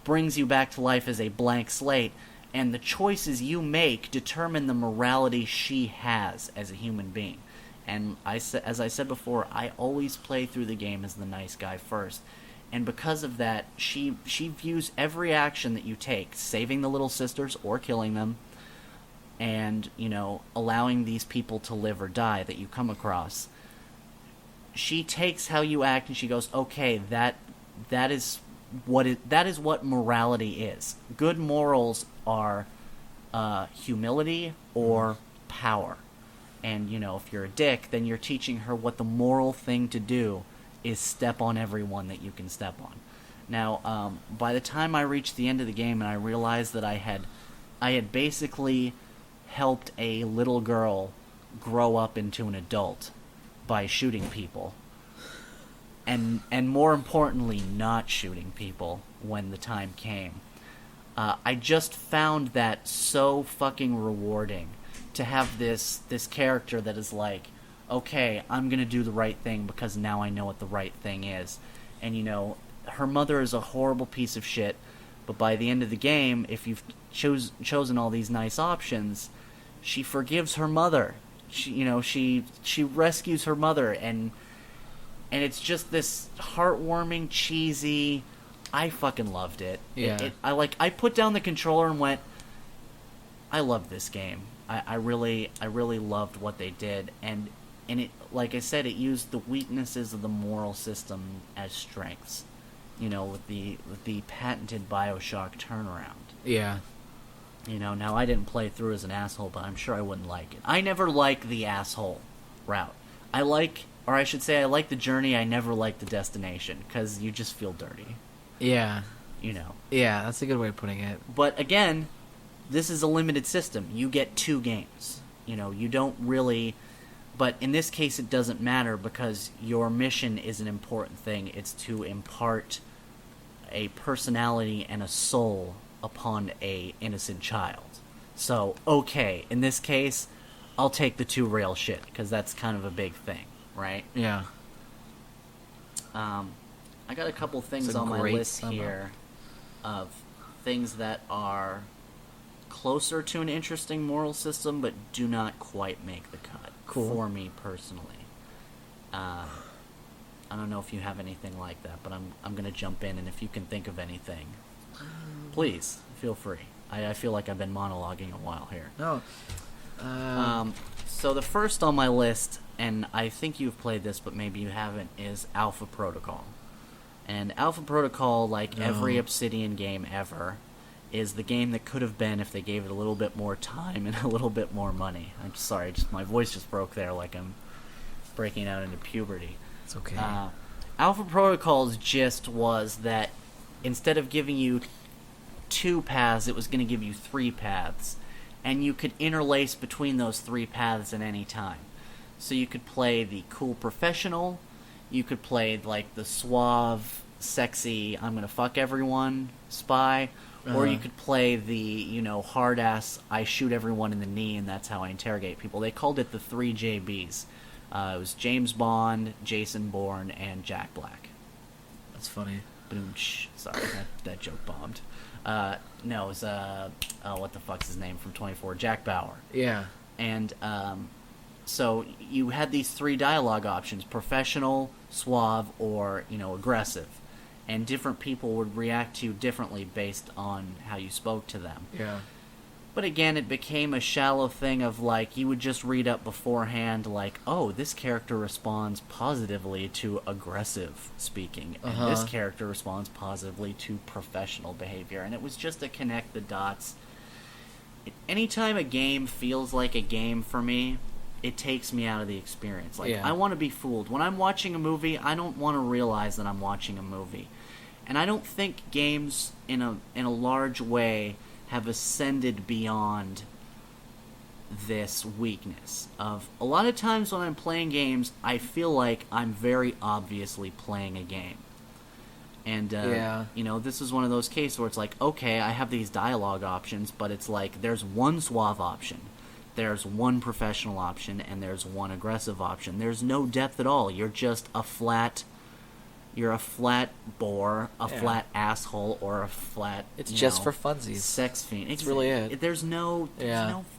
brings you back to life as a blank slate, and the choices you make determine the morality she has as a human being. And as I said before, I always play through the game as the nice guy first. And because of that, she views every action that you take, saving the little sisters or killing them, and, you know, allowing these people to live or die that you come across. She takes how you act and she goes, okay, that is what morality is. Good morals are humility or power. And, you know, if you're a dick, then you're teaching her what the moral thing to do is step on everyone that you can step on. Now, by the time I reached the end of the game and I realized that I had basically helped a little girl grow up into an adult by shooting people. And more importantly, not shooting people when the time came. I just found that so fucking rewarding to have this character that is like, okay, I'm going to do the right thing because now I know what the right thing is. And, you know, her mother is a horrible piece of shit, but by the end of the game, if you've chosen all these nice options, she forgives her mother. She rescues her mother, and it's just this heartwarming, cheesy. I fucking loved it. Yeah. I put down the controller and went, I love this game. I really loved what they did, and it, like I said, it used the weaknesses of the moral system as strengths. You know, with the patented BioShock turnaround. Yeah. You know, now I didn't play through as an asshole, but I'm sure I wouldn't like it. I never like the asshole route. I like the journey. I never like the destination, because you just feel dirty. Yeah. You know. Yeah, that's a good way of putting it. But again, this is a limited system. You get 2 games. You know, you don't really... But in this case, it doesn't matter, because your mission is an important thing. It's to impart a personality and a soul upon a innocent child. So, okay, in this case, I'll take the 2-rail shit, because that's kind of a big thing, right? Yeah. I got a couple things It's a on my great list sum up. here of things that are closer to an interesting moral system, but do not quite make the cut. Cool. For me personally. I don't know if you have anything like that, but I'm going to jump in, and if you can think of anything, please feel free. I feel like I've been monologuing a while here. No. So the first on my list, and I think you've played this, but maybe you haven't, is Alpha Protocol. And Alpha Protocol, like every Obsidian game ever, is the game that could have been if they gave it a little bit more time and a little bit more money. I'm sorry, my voice just broke there like I'm breaking out into puberty. It's okay. Alpha Protocol's gist was that instead of giving you 2 paths, it was going to give you 3 paths. And you could interlace between those 3 paths at any time. So you could play the cool professional, you could play like the suave, sexy, I'm gonna fuck everyone spy, or you could play the, hard ass, I shoot everyone in the knee and that's how I interrogate people. They called it the 3 JBs. It was James Bond, Jason Bourne, and Jack Black. That's funny. Boom, sorry, that joke bombed. No, it was, what the fuck's his name from 24? Jack Bauer. Yeah. And, so you had these 3 dialogue options: professional, suave, or, aggressive. And different people would react to you differently based on how you spoke to them. Yeah. But again, it became a shallow thing of, like, you would just read up beforehand, like, oh, this character responds positively to aggressive speaking, and this character responds positively to professional behavior. And it was just to connect the dots. Anytime a game feels like a game for me, it takes me out of the experience. Like, I want to be fooled. When I'm watching a movie, I don't want to realize that I'm watching a movie. And I don't think games, in a large way, have ascended beyond this weakness. Of a lot of times when I'm playing games, I feel like I'm very obviously playing a game. And, this is one of those cases where it's like, okay, I have these dialogue options, but it's like, there's one suave option. There's one professional option, and there's one aggressive option. There's no depth at all. You're just a flat bore, flat asshole, or a flat, It's just for funsies. sex fiend. It's really it. There's no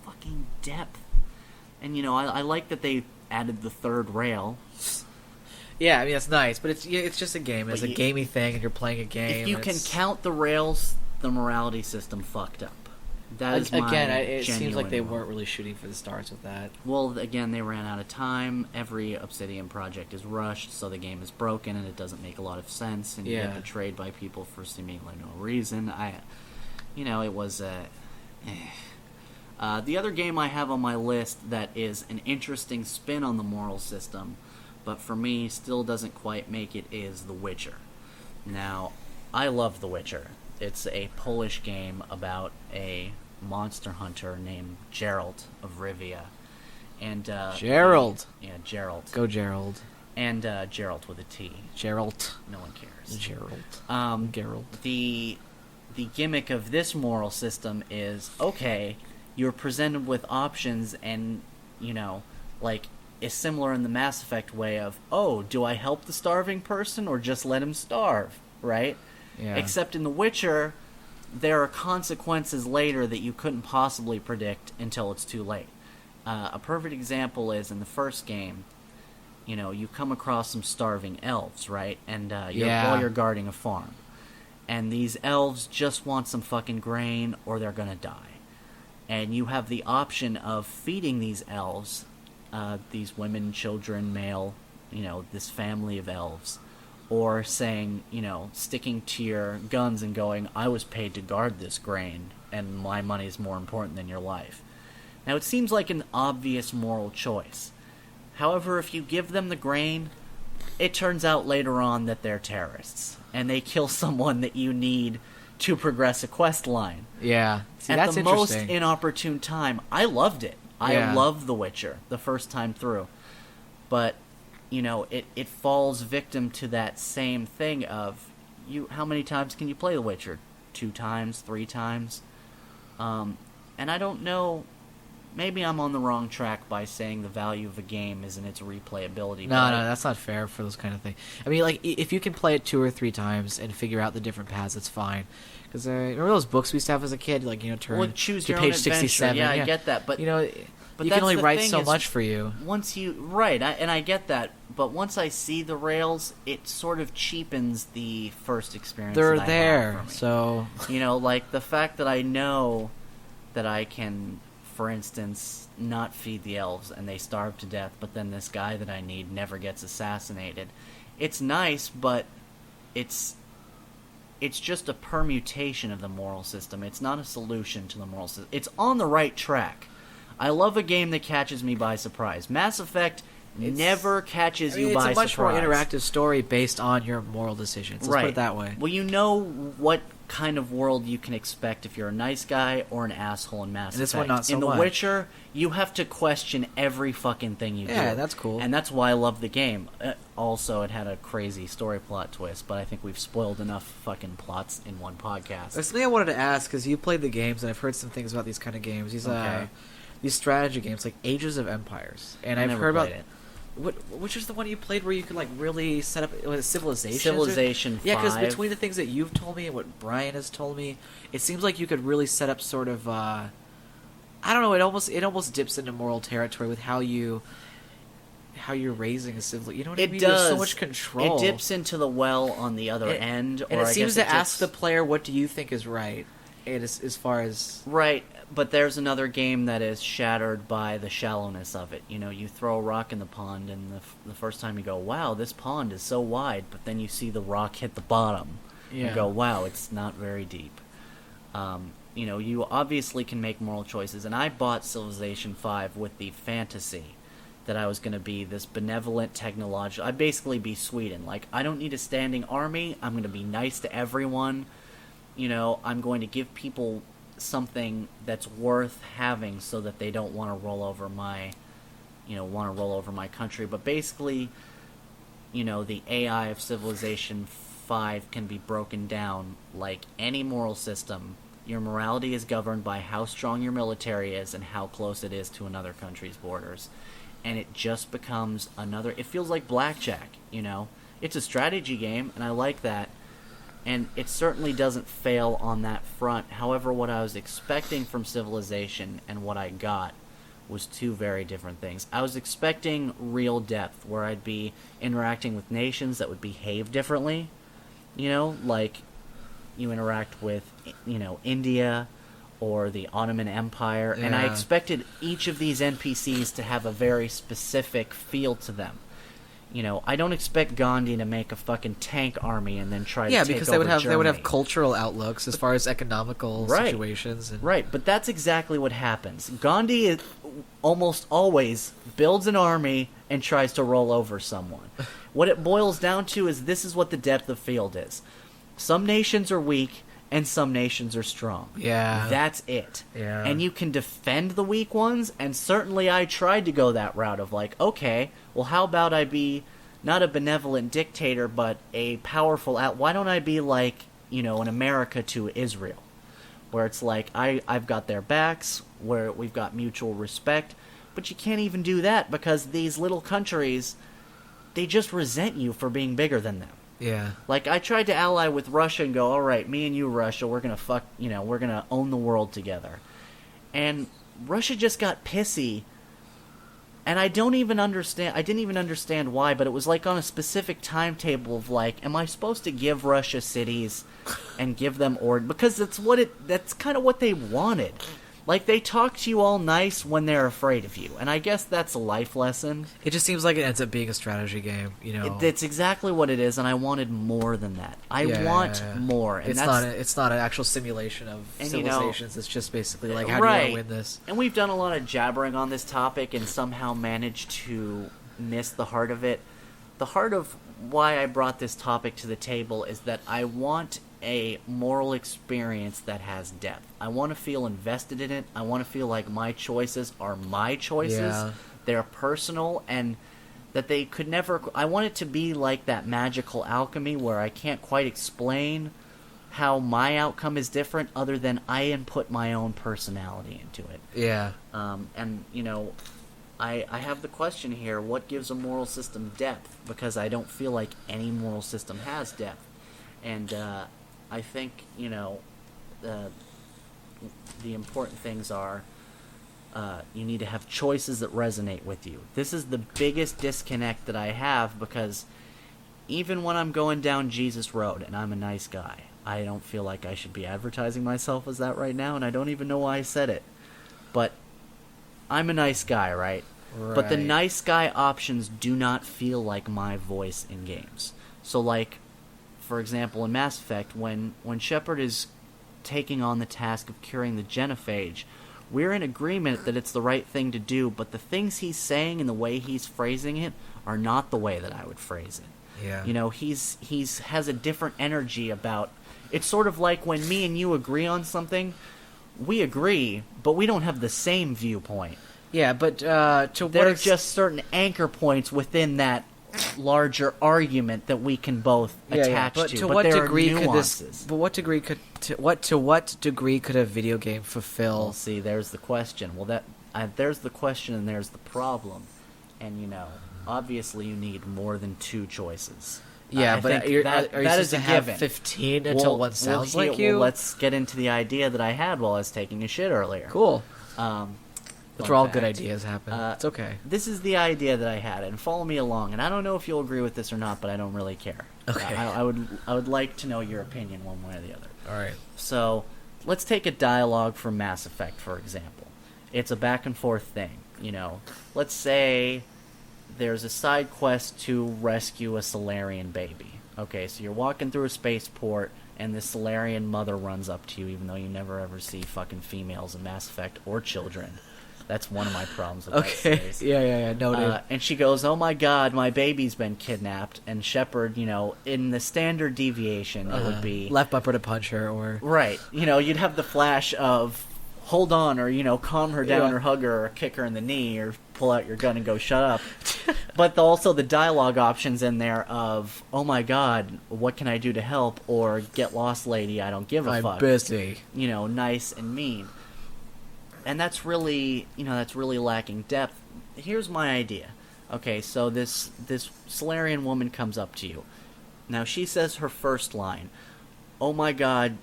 fucking depth. And, I like that they added the 3rd rail. Yeah, I mean, that's nice, but it's just a game. It's a gamey thing, and you're playing a game. If you can count the rails, the morality system fucked up. That is it seems like they weren't really shooting for the stars with that. Well, again, they ran out of time. Every Obsidian project is rushed, so the game is broken, and it doesn't make a lot of sense, and you get betrayed by people for seemingly no reason. It was the other game I have on my list that is an interesting spin on the moral system, but for me still doesn't quite make it, is The Witcher. Now, I love The Witcher. It's a Polish game about a monster hunter named Geralt of Rivia. And Gerald. Yeah, Geralt. Go Gerald. And Geralt with a T. Geralt. No one cares. Gerald. Geralt. The gimmick of this moral system is, okay, you're presented with options and, is similar in the Mass Effect way of, oh, do I help the starving person or just let him starve, right? Yeah. Except in The Witcher, there are consequences later that you couldn't possibly predict until it's too late. A perfect example is in the first game, you come across some starving elves, right? And while you're guarding a farm. And these elves just want some fucking grain or they're gonna die. And you have the option of feeding these elves, these women, children, male, this family of elves, or saying, sticking to your guns and going, I was paid to guard this grain, and my money is more important than your life. Now, it seems like an obvious moral choice. However, if you give them the grain, it turns out later on that they're terrorists, and they kill someone that you need to progress a quest line. Yeah. See, At that's the most interesting. inopportune time. I loved it. I loved The Witcher the first time through. But it falls victim to that same thing of, how many times can you play The Witcher? 2 times, 3 times? And I don't know, maybe I'm on the wrong track by saying the value of a game is in its replayability. No, that's not fair for those kind of things. I mean, like, if you can play it 2 or 3 times and figure out the different paths, it's fine. Because remember those books we used to have as a kid? Like, turn choose to your page own adventure. 67. Yeah, I get that. But you can only write so much for you. Once I get that. But once I see the rails, it sort of cheapens the first experience. They're there, so like the fact that I know that I can, for instance, not feed the elves and they starve to death, but then this guy that I need never gets assassinated. It's nice, but it's just a permutation of the moral system. It's not a solution to the moral system. It's on the right track. I love a game that catches me by surprise. Mass Effect never catches you by surprise. It's a much more interactive story based on your moral decisions. Let's put it that way. Well, you know what kind of world you can expect if you're a nice guy or an asshole in Mass And this Effect. one not so in The much. Witcher, you have to question every fucking thing you do. Yeah, that's cool. And that's why I love the game. Also, it had a crazy story plot twist, but I think we've spoiled enough fucking plots in one podcast. There's something I wanted to ask, because you played the games, and I've heard some things about these kind of games. These strategy games, like Ages of Empires. And I've never heard about played it. Which is the one you played where you could like really set up Civilization? Civilization Yeah, because 5. between the things that you've told me and what Brian has told me, it seems like you could really set up sort of I don't know, it almost dips into moral territory with how you're raising a civilization. You know what I mean? Does. There's so much control. It dips into the well on the other end, and or it I seems guess to ask the player, what do you think is right? It is, as far as right. But there's another game that is shattered by the shallowness of it. You know, you throw a rock in the pond, and the first time you go, wow, this pond is so wide, but then you see the rock hit the bottom. Yeah. You go, wow, it's not very deep. You know, you obviously can make moral choices, and I bought Civilization 5 with the fantasy that I was going to be this benevolent technological... I'd basically be Sweden. Like, I don't need a standing army. I'm going to be nice to everyone. You know, I'm going to give people something that's worth having so that they don't want to roll over my country. But basically, you know, the AI of Civilization 5 can be broken down like any moral system. Your morality is governed by how strong your military is and how close it is to another country's borders. And it just becomes another... It feels like blackjack, you know? It's a strategy game, and I like that. And it certainly doesn't fail on that front. However, what I was expecting from Civilization and what I got was two very different things. I was expecting real depth, where I'd be interacting with nations that would behave differently. You know, like you interact with, you know, India or the Ottoman Empire. Yeah. And I expected each of these NPCs to have a very specific feel to them. You know, I don't expect Gandhi to make a fucking tank army and then try to take over because they would have Germany. cultural outlooks as far as economical situations. And... Right, but that's exactly what happens. Gandhi almost always builds an army and tries to roll over someone. What it boils down to is this is what the depth of field is. Some nations are weak and some nations are strong. Yeah. That's it. Yeah. And you can defend the weak ones, and certainly I tried to go that route of like, okay, well, how about I be not a benevolent dictator, but a powerful why don't I be like, you know, an America to Israel, where it's like, I've got their backs, where we've got mutual respect, but you can't even do that because these little countries, they just resent you for being bigger than them. Yeah. Like, I tried to ally with Russia and go, all right, me and you, Russia, we're gonna we're gonna own the world together. And Russia just got pissy, and I didn't even understand why, but it was like on a specific timetable of like, am I supposed to give Russia cities and give them because that's kind of what they wanted. Like, they talk to you all nice when they're afraid of you, and I guess that's a life lesson. It just seems like it ends up being a strategy game, you know. It's exactly what it is, and I wanted more than that. I want more, and it's not an actual simulation of civilizations. It's just basically like, how do you win this? And we've done a lot of jabbering on this topic, and somehow managed to miss the heart of it. The heart of why I brought this topic to the table is that I want a moral experience that has depth. I want to feel invested in it. I want to feel like my choices are my choices. Yeah. They're personal, and that they could never... I want it to be like that magical alchemy where I can't quite explain how my outcome is different other than I input my own personality into it. Yeah. And, you know, I have the question here, what gives a moral system depth? Because I don't feel like any moral system has depth. And I think, you know, the important things are you need to have choices that resonate with you. This is the biggest disconnect that I have, because even when I'm going down Jesus Road and I'm a nice guy, I don't feel like I should be advertising myself as that right now, and I don't even know why I said it. But I'm a nice guy, right? But the nice guy options do not feel like my voice in games. So, like, for example, in Mass Effect, when Shepard is taking on the task of curing the genophage, we're in agreement that it's the right thing to do, but the things he's saying and the way he's phrasing it are not the way that I would phrase it. Yeah. You know, he's has a different energy about It's sort of like when me and you agree on something, we agree, but we don't have the same viewpoint. Yeah, but to There are what just certain anchor points within that larger argument that we can both attach but to. to But what there degree are could this? nuances. But what degree could to what degree could a video game fulfill? Well, see, there's the question. Well, there's the question and there's the problem. And, obviously you need more than two choices. Yeah, I but think are you that supposed is to a have given. 15 until one sounds Well, like you? Well, let's get into the idea that I had while I was taking a shit earlier. Cool. That's That's where all good ideas happen. It's okay. This is the idea that I had, and follow me along. And I don't know if you'll agree with this or not, but I don't really care. Okay. I would like to know your opinion one way or the other. All right. So, let's take a dialogue from Mass Effect, for example. It's a back and forth thing, Let's say there's a side quest to rescue a Solarian baby. Okay, so you're walking through a spaceport, and this Solarian mother runs up to you, even though you never ever see fucking females in Mass Effect or children. That's one of my problems with that series. Yeah. Noted. And she goes, "Oh my God, my baby's been kidnapped." And Shepard, in the standard deviation, it would be left bumper to punch her, or right. You'd have the flash of hold on, or calm her down, Yeah. or hug her, or kick her in the knee, or pull out your gun and go shut up. But also the dialogue options in there of, "Oh my God, what can I do to help?" or "Get lost, lady, I don't give a I'm fuck." busy. Nice and mean. And that's really lacking depth. Here's my idea. Okay, so this Solarian woman comes up to you. Now she says her first line, "Oh my God,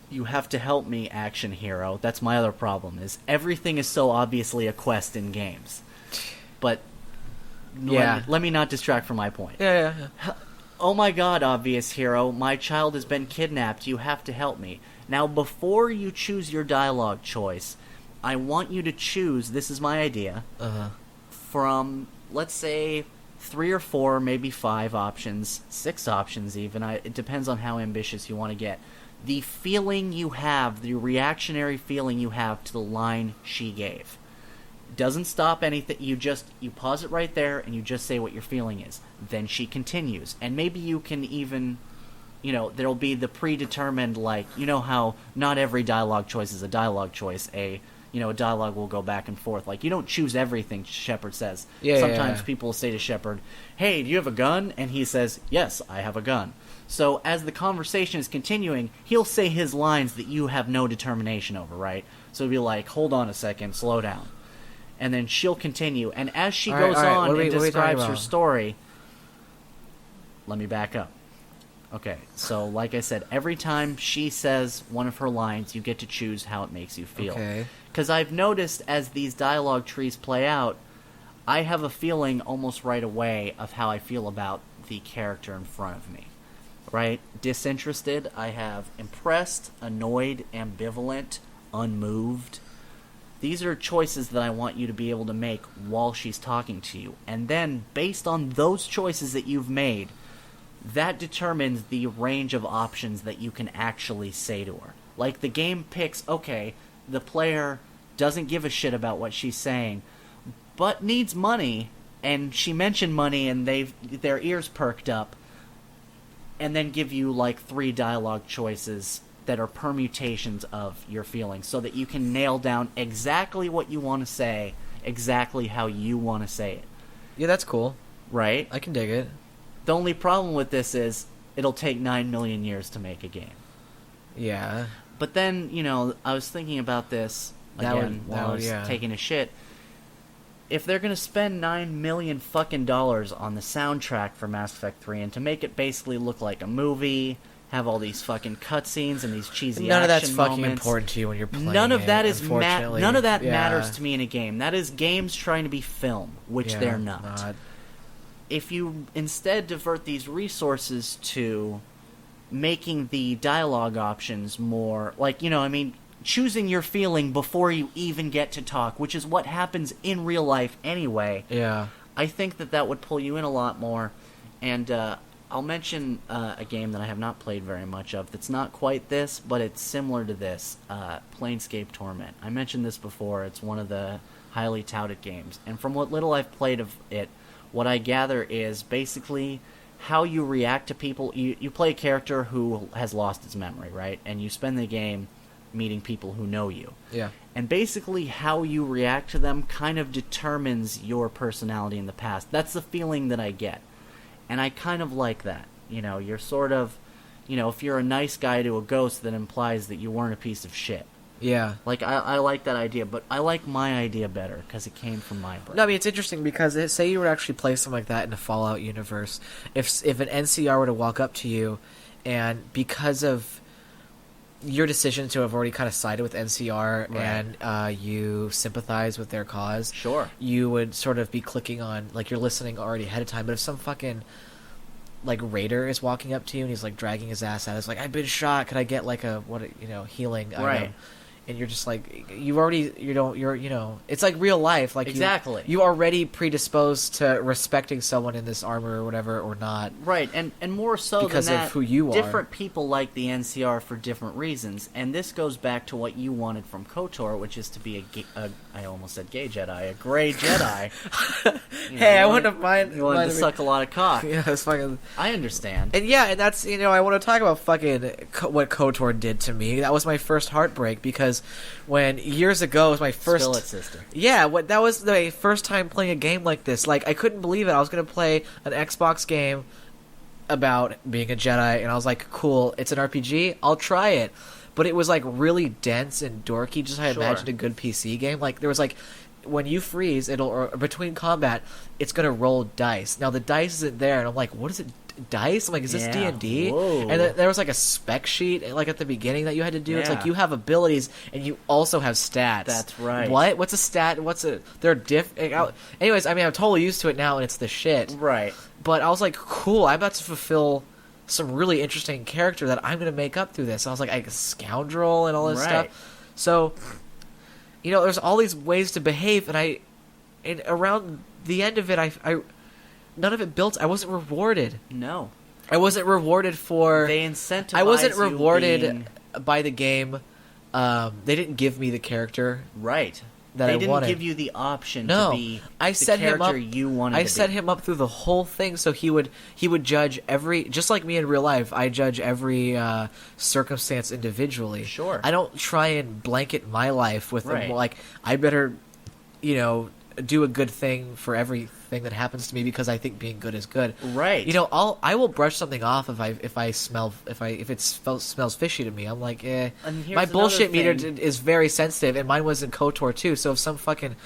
you have to help me, action hero." That's my other problem, is everything is so obviously a quest in games. But Yeah. let me not distract from my point. Yeah. "Oh my God, obvious hero, my child has been kidnapped, you have to help me." Now, before you choose your dialogue choice, I want you to choose, this is my idea, from, let's say, 3 or 4, maybe 5 options, 6 options even, it depends on how ambitious you want to get. The feeling you have, the reactionary feeling you have to the line she gave. Doesn't stop anything, you pause it right there, and you just say what your feeling is. Then she continues, and maybe you can even... there'll be the predetermined, how not every dialogue choice is a dialogue choice. A dialogue will go back and forth. You don't choose everything, Shepard says. Sometimes people say to Shepard, "Hey, do you have a gun?" And he says, "Yes, I have a gun." So as the conversation is continuing, he'll say his lines that you have no determination over, right? So it'll be like, "Hold on a second, slow down." And then she'll continue. And as she goes on and describes her story... Let me back up. Okay, so like I said, every time she says one of her lines, you get to choose how it makes you feel. Okay. Because I've noticed as these dialogue trees play out, I have a feeling almost right away of how I feel about the character in front of me. Right? Disinterested, I have impressed, annoyed, ambivalent, unmoved. These are choices that I want you to be able to make while she's talking to you. And then, based on those choices that you've made, that determines the range of options that you can actually say to her. Like, the game picks, okay, the player doesn't give a shit about what she's saying, but needs money, and she mentioned money and their ears perked up, and then give you, 3 dialogue choices that are permutations of your feelings, so that you can nail down exactly what you want to say, exactly how you want to say it. Yeah, that's cool. Right? I can dig it. The only problem with this is it'll take 9 million years to make a game. Yeah. But then, I was thinking about this again while I was taking a shit. If they're going to spend $9 million fucking dollars on the soundtrack for Mass Effect 3 and to make it basically look like a movie, have all these fucking cutscenes and these cheesy None of that's action fucking moments, important to you when you're playing. None of that is unfortunately. none of that Yeah. matters to me in a game. That is games trying to be film, which Yeah, they're not. If you instead divert these resources to making the dialogue options more choosing your feeling before you even get to talk, which is what happens in real life anyway. Yeah. I think that would pull you in a lot more. And I'll mention a game that I have not played very much of that's not quite this, but it's similar to this, Planescape Torment. I mentioned this before. It's one of the highly touted games. And from what little I've played of it, what I gather is basically how you react to people. You play a character who has lost his memory, right? And you spend the game meeting people who know you. Yeah. And basically how you react to them kind of determines your personality in the past. That's the feeling that I get. And I kind of like that. You're sort of, if you're a nice guy to a ghost, that implies that you weren't a piece of shit. Yeah. Like, I like that idea, but I like my idea better because it came from my brain. No, I mean, it's interesting because say you were to actually play something like that in the Fallout universe. If an NCR were to walk up to you, and because of your decision to have already kind of sided with NCR, Right. and you sympathize with their cause, Sure. you would sort of be clicking on, like, you're listening already ahead of time. But if some fucking, like, raider is walking up to you and he's, like, dragging his ass out, it's like, I've been shot, could I get, like, healing Right. item? And you're just like, it's like real life. Like, Exactly. you already predisposed to respecting someone in this armor or whatever, or not. Right, and more so Because than of that, who you are. different people like the NCR for different reasons, and this goes back to what you wanted from KOTOR, which is to be I almost said gay Jedi, a gray Jedi. Hey, I wouldn't mind. You wanted to suck a lot of cock. Yeah, it's fucking. I understand. And yeah, and that's, I want to talk about fucking what KOTOR did to me. That was my first heartbreak, because when years ago it was my first. Spill it, sister. Yeah, that was the first time playing a game like this. Like, I couldn't believe it. I was gonna play an Xbox game about being a Jedi, and I was like, cool, it's an RPG, I'll try it. But it was like really dense and dorky, just how I Sure. imagined a good PC game. Like, there was like, when you freeze, or between combat, it's gonna roll dice. Now the dice isn't there, and I'm like, what is it? Dice? I'm like, is this Yeah. D&D? Whoa. And there was like a spec sheet, like at the beginning, that you had to do. It's Yeah. like, you have abilities and you also have stats. That's right. What? What's a stat? They're anyways, I mean, I'm totally used to it now, and it's the shit. Right. But I was like, cool, I'm about to fulfill some really interesting character that I'm going to make up through this. And I was like, a scoundrel and all this Right. stuff. So, there's all these ways to behave, and around the end of it, I none of it built. I wasn't rewarded. No. I wasn't rewarded for. They incentivize I wasn't you rewarded being- by the game. They didn't give me the character Right. that they I didn't wanted. give you the option No, to be I the set him character up. you wanted I to set be. him up through the whole thing, so he would judge every, just like me in real life. I judge every circumstance individually. Sure. I don't try and blanket my life with Right. like, I better, do a good thing for everything that happens to me because I think being good is good. Right. I will brush something off if it smells fishy to me. I'm like, And here's my bullshit another meter thing. is very sensitive, and mine was in KOTOR too. So if some fucking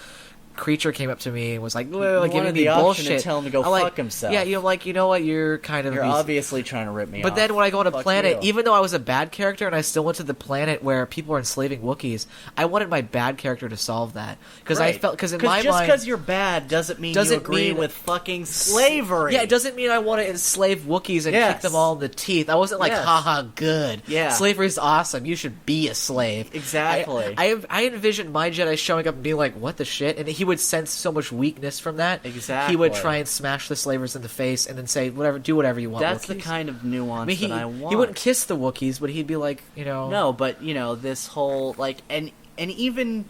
creature came up to me and was like, wanted giving me the option bullshit, to tell him to go I'm like, fuck himself. Yeah, you're like, you know what? You're kind of You're obviously trying to rip me off. But then when I go on a Fuck planet, you. even though I was a bad character and I still went to the planet where people are enslaving Wookiees, I wanted my bad character to solve that. Because I Right. felt, because in my just mind, because you're bad doesn't mean you Doesn't agree mean- with fucking slavery. yeah, it doesn't mean I want to enslave Wookiees and Yes. kick them all in the teeth. I wasn't like, Yes. haha, good. Yeah. Slavery's awesome. You should be a slave. Exactly. I envisioned my Jedi showing up and being like, what the shit? And he would sense so much weakness from that. Exactly. He would try and smash the slavers in the face and then say, do whatever you want, That's the Wookiees. kind of nuance I mean, that I want. he wouldn't kiss the Wookiees, but he'd be like, No, but this whole and even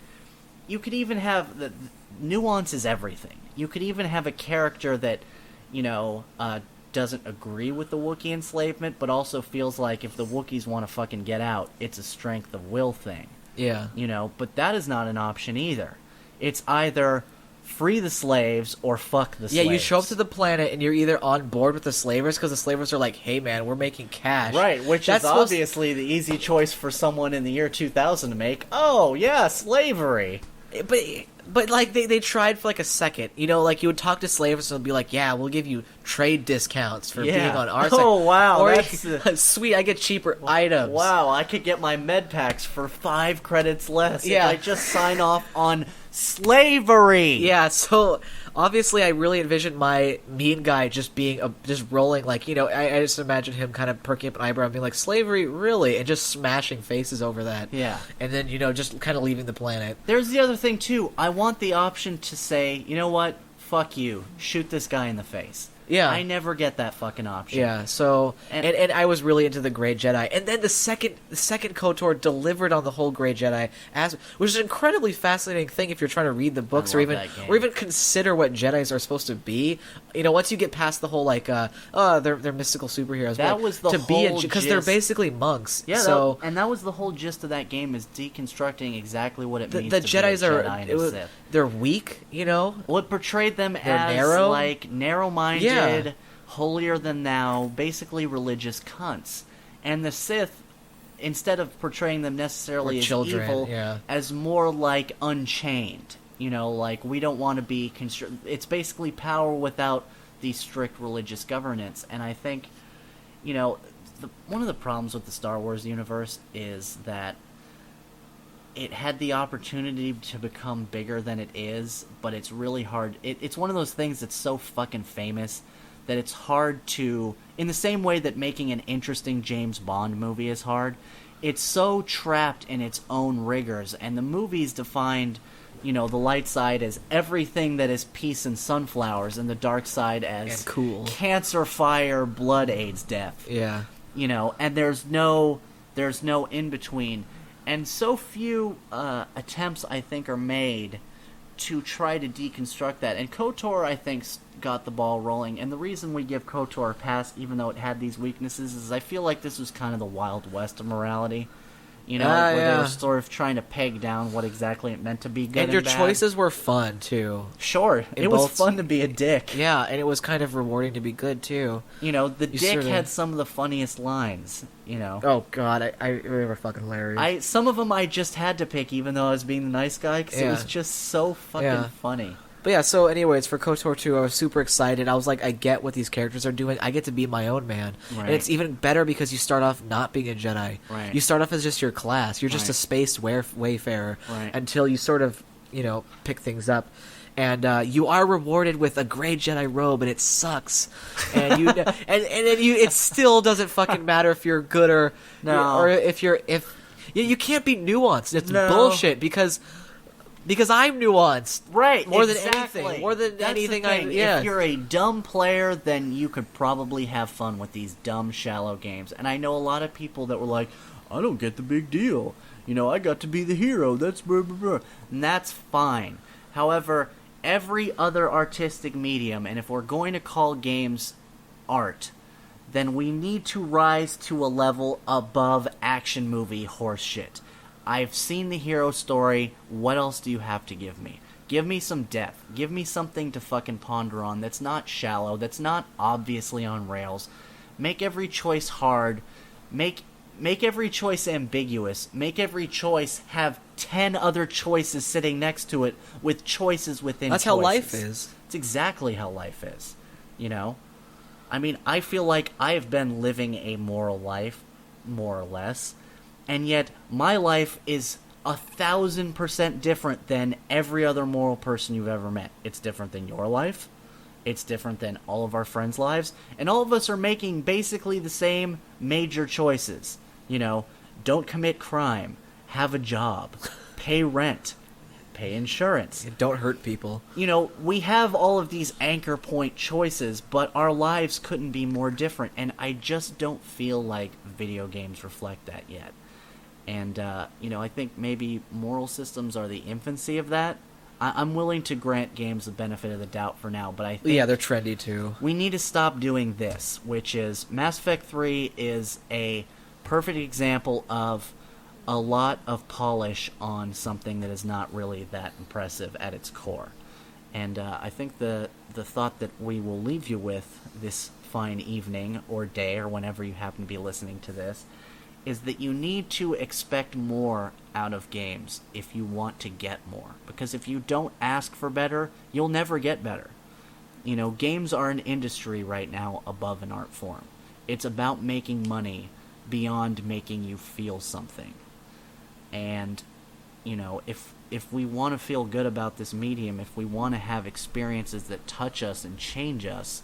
you could even have the nuance is everything. You could even have a character that doesn't agree with the Wookiee enslavement, but also feels like if the Wookiees want to fucking get out, it's a strength of will thing. Yeah. But that is not an option either. It's either free the slaves or fuck the slaves. Yeah, you show up to the planet and you're either on board with the slavers because the slavers are like, hey man, we're making cash. Right, which That's is supposed- obviously the easy choice for someone in the year 2000 to make. Oh, yeah, slavery. But like they tried for like a second, like you would talk to slavers and they'll be like, yeah, we'll give you trade discounts for Yeah. being on our side. Oh, wow, Or that's sweet, I get cheaper items. Wow, I could get my med packs for 5 credits less Yeah. if I just sign off on slavery. Yeah, so obviously I really envisioned my mean guy just being just rolling like, I just imagine him kind of perking up an eyebrow and being like, slavery, really? And just smashing faces over that. Yeah. And then, just kind of leaving the planet. There's the other thing, too. I want the option to say, you know what? Fuck you. Shoot this guy in the face. Yeah. I never get that fucking option. Yeah, so and I was really into the Grey Jedi, and then the second KOTOR delivered on the whole Grey Jedi which is an incredibly fascinating thing if you're trying to read the books or even consider what Jedis are supposed to be. You know, once you get past the whole like they're mystical superheroes. That was the whole because they're basically monks. Yeah, so that was the whole gist of that game, is deconstructing exactly what it means the to Jedis be a Jedi and a Sith. They're weak, you know. Well, it portrayed them They're as narrow. like narrow-minded, holier than thou, basically religious cunts. And the Sith, instead of portraying them necessarily as children, evil, yeah. as more like unchained. You know, like we don't want to be it's basically power without the strict religious governance. And I think, you know, one of the problems with the Star Wars universe is that it had the opportunity to become bigger than it is, but it's really hard. It's one of those things that's so fucking famous that it's hard to, in the same way that making an interesting James Bond movie is hard, it's so trapped in its own rigors, and the movies defined, you know, the light side as everything that is peace and sunflowers, and the dark side as and cool cancer, fire, blood, AIDS, death. Yeah. You know, and there's no in between. And so few attempts, I think, are made to try to deconstruct that. And KOTOR, I think, got the ball rolling. And the reason we give KOTOR a pass, even though it had these weaknesses, is I feel like this was kind of the Wild West of morality. You know, where they were sort of trying to peg down what exactly it meant to be good and your bad. choices were fun, too. Sure. It was fun to be a dick. Yeah, and it was kind of rewarding to be good, too. You know, the dick had some of the funniest lines, you know. Oh, God, they were fucking hilarious. Some of them I just had to pick, even though I was being the nice guy, because it was just so fucking funny. But yeah, so anyways, for KOTOR 2, I was super excited. I was like, I get what these characters are doing. I get to be my own man. Right. And it's even better because you start off not being a Jedi. Right. You start off as just your class. You're just a space wayfarer until you sort of, you know, pick things up. And you are rewarded with a Grey Jedi robe, and it sucks. And you and then it still doesn't fucking matter if you're good or if you can't be nuanced. It's bullshit because I'm nuanced, right? More than anything, If you're a dumb player, then you could probably have fun with these dumb, shallow games. And I know a lot of people that were like, "I don't get the big deal. You know, I got to be the hero. That's blah, blah, blah." And that's fine. However, every other artistic medium, and if we're going to call games art, then we need to rise to a level above action movie horseshit. I've seen the hero story. What else do you have to give me? Give me some depth. Give me something to fucking ponder on that's not shallow, that's not obviously on rails. Make every choice hard. Make every choice ambiguous. Make every choice have 10 other choices sitting next to it with choices within That's choices. how life is. It's exactly how life is. You know? I mean, I feel like I have been living a moral life, more or less. And yet, my life is 1,000% different than every other moral person you've ever met. It's different than your life. It's different than all of our friends' lives. And all of us are making basically the same major choices. You know, don't commit crime, have a job, pay rent, pay insurance. Don't hurt people. You know, we have all of these anchor point choices, but our lives couldn't be more different. And I just don't feel like video games reflect that yet. And, you know, I think maybe moral systems are the infancy of that. I'm willing to grant games the benefit of the doubt for now, but I think... Yeah, they're trendy, too. We need to stop doing this, which is Mass Effect 3 is a perfect example of a lot of polish on something that is not really that impressive at its core. And I think the thought that we will leave you with this fine evening or day or whenever you happen to be listening to this is that you need to expect more out of games if you want to get more. Because if you don't ask for better, you'll never get better. You know, games are an industry right now above an art form. It's about making money beyond making you feel something. And, you know, if we want to feel good about this medium, if we want to have experiences that touch us and change us,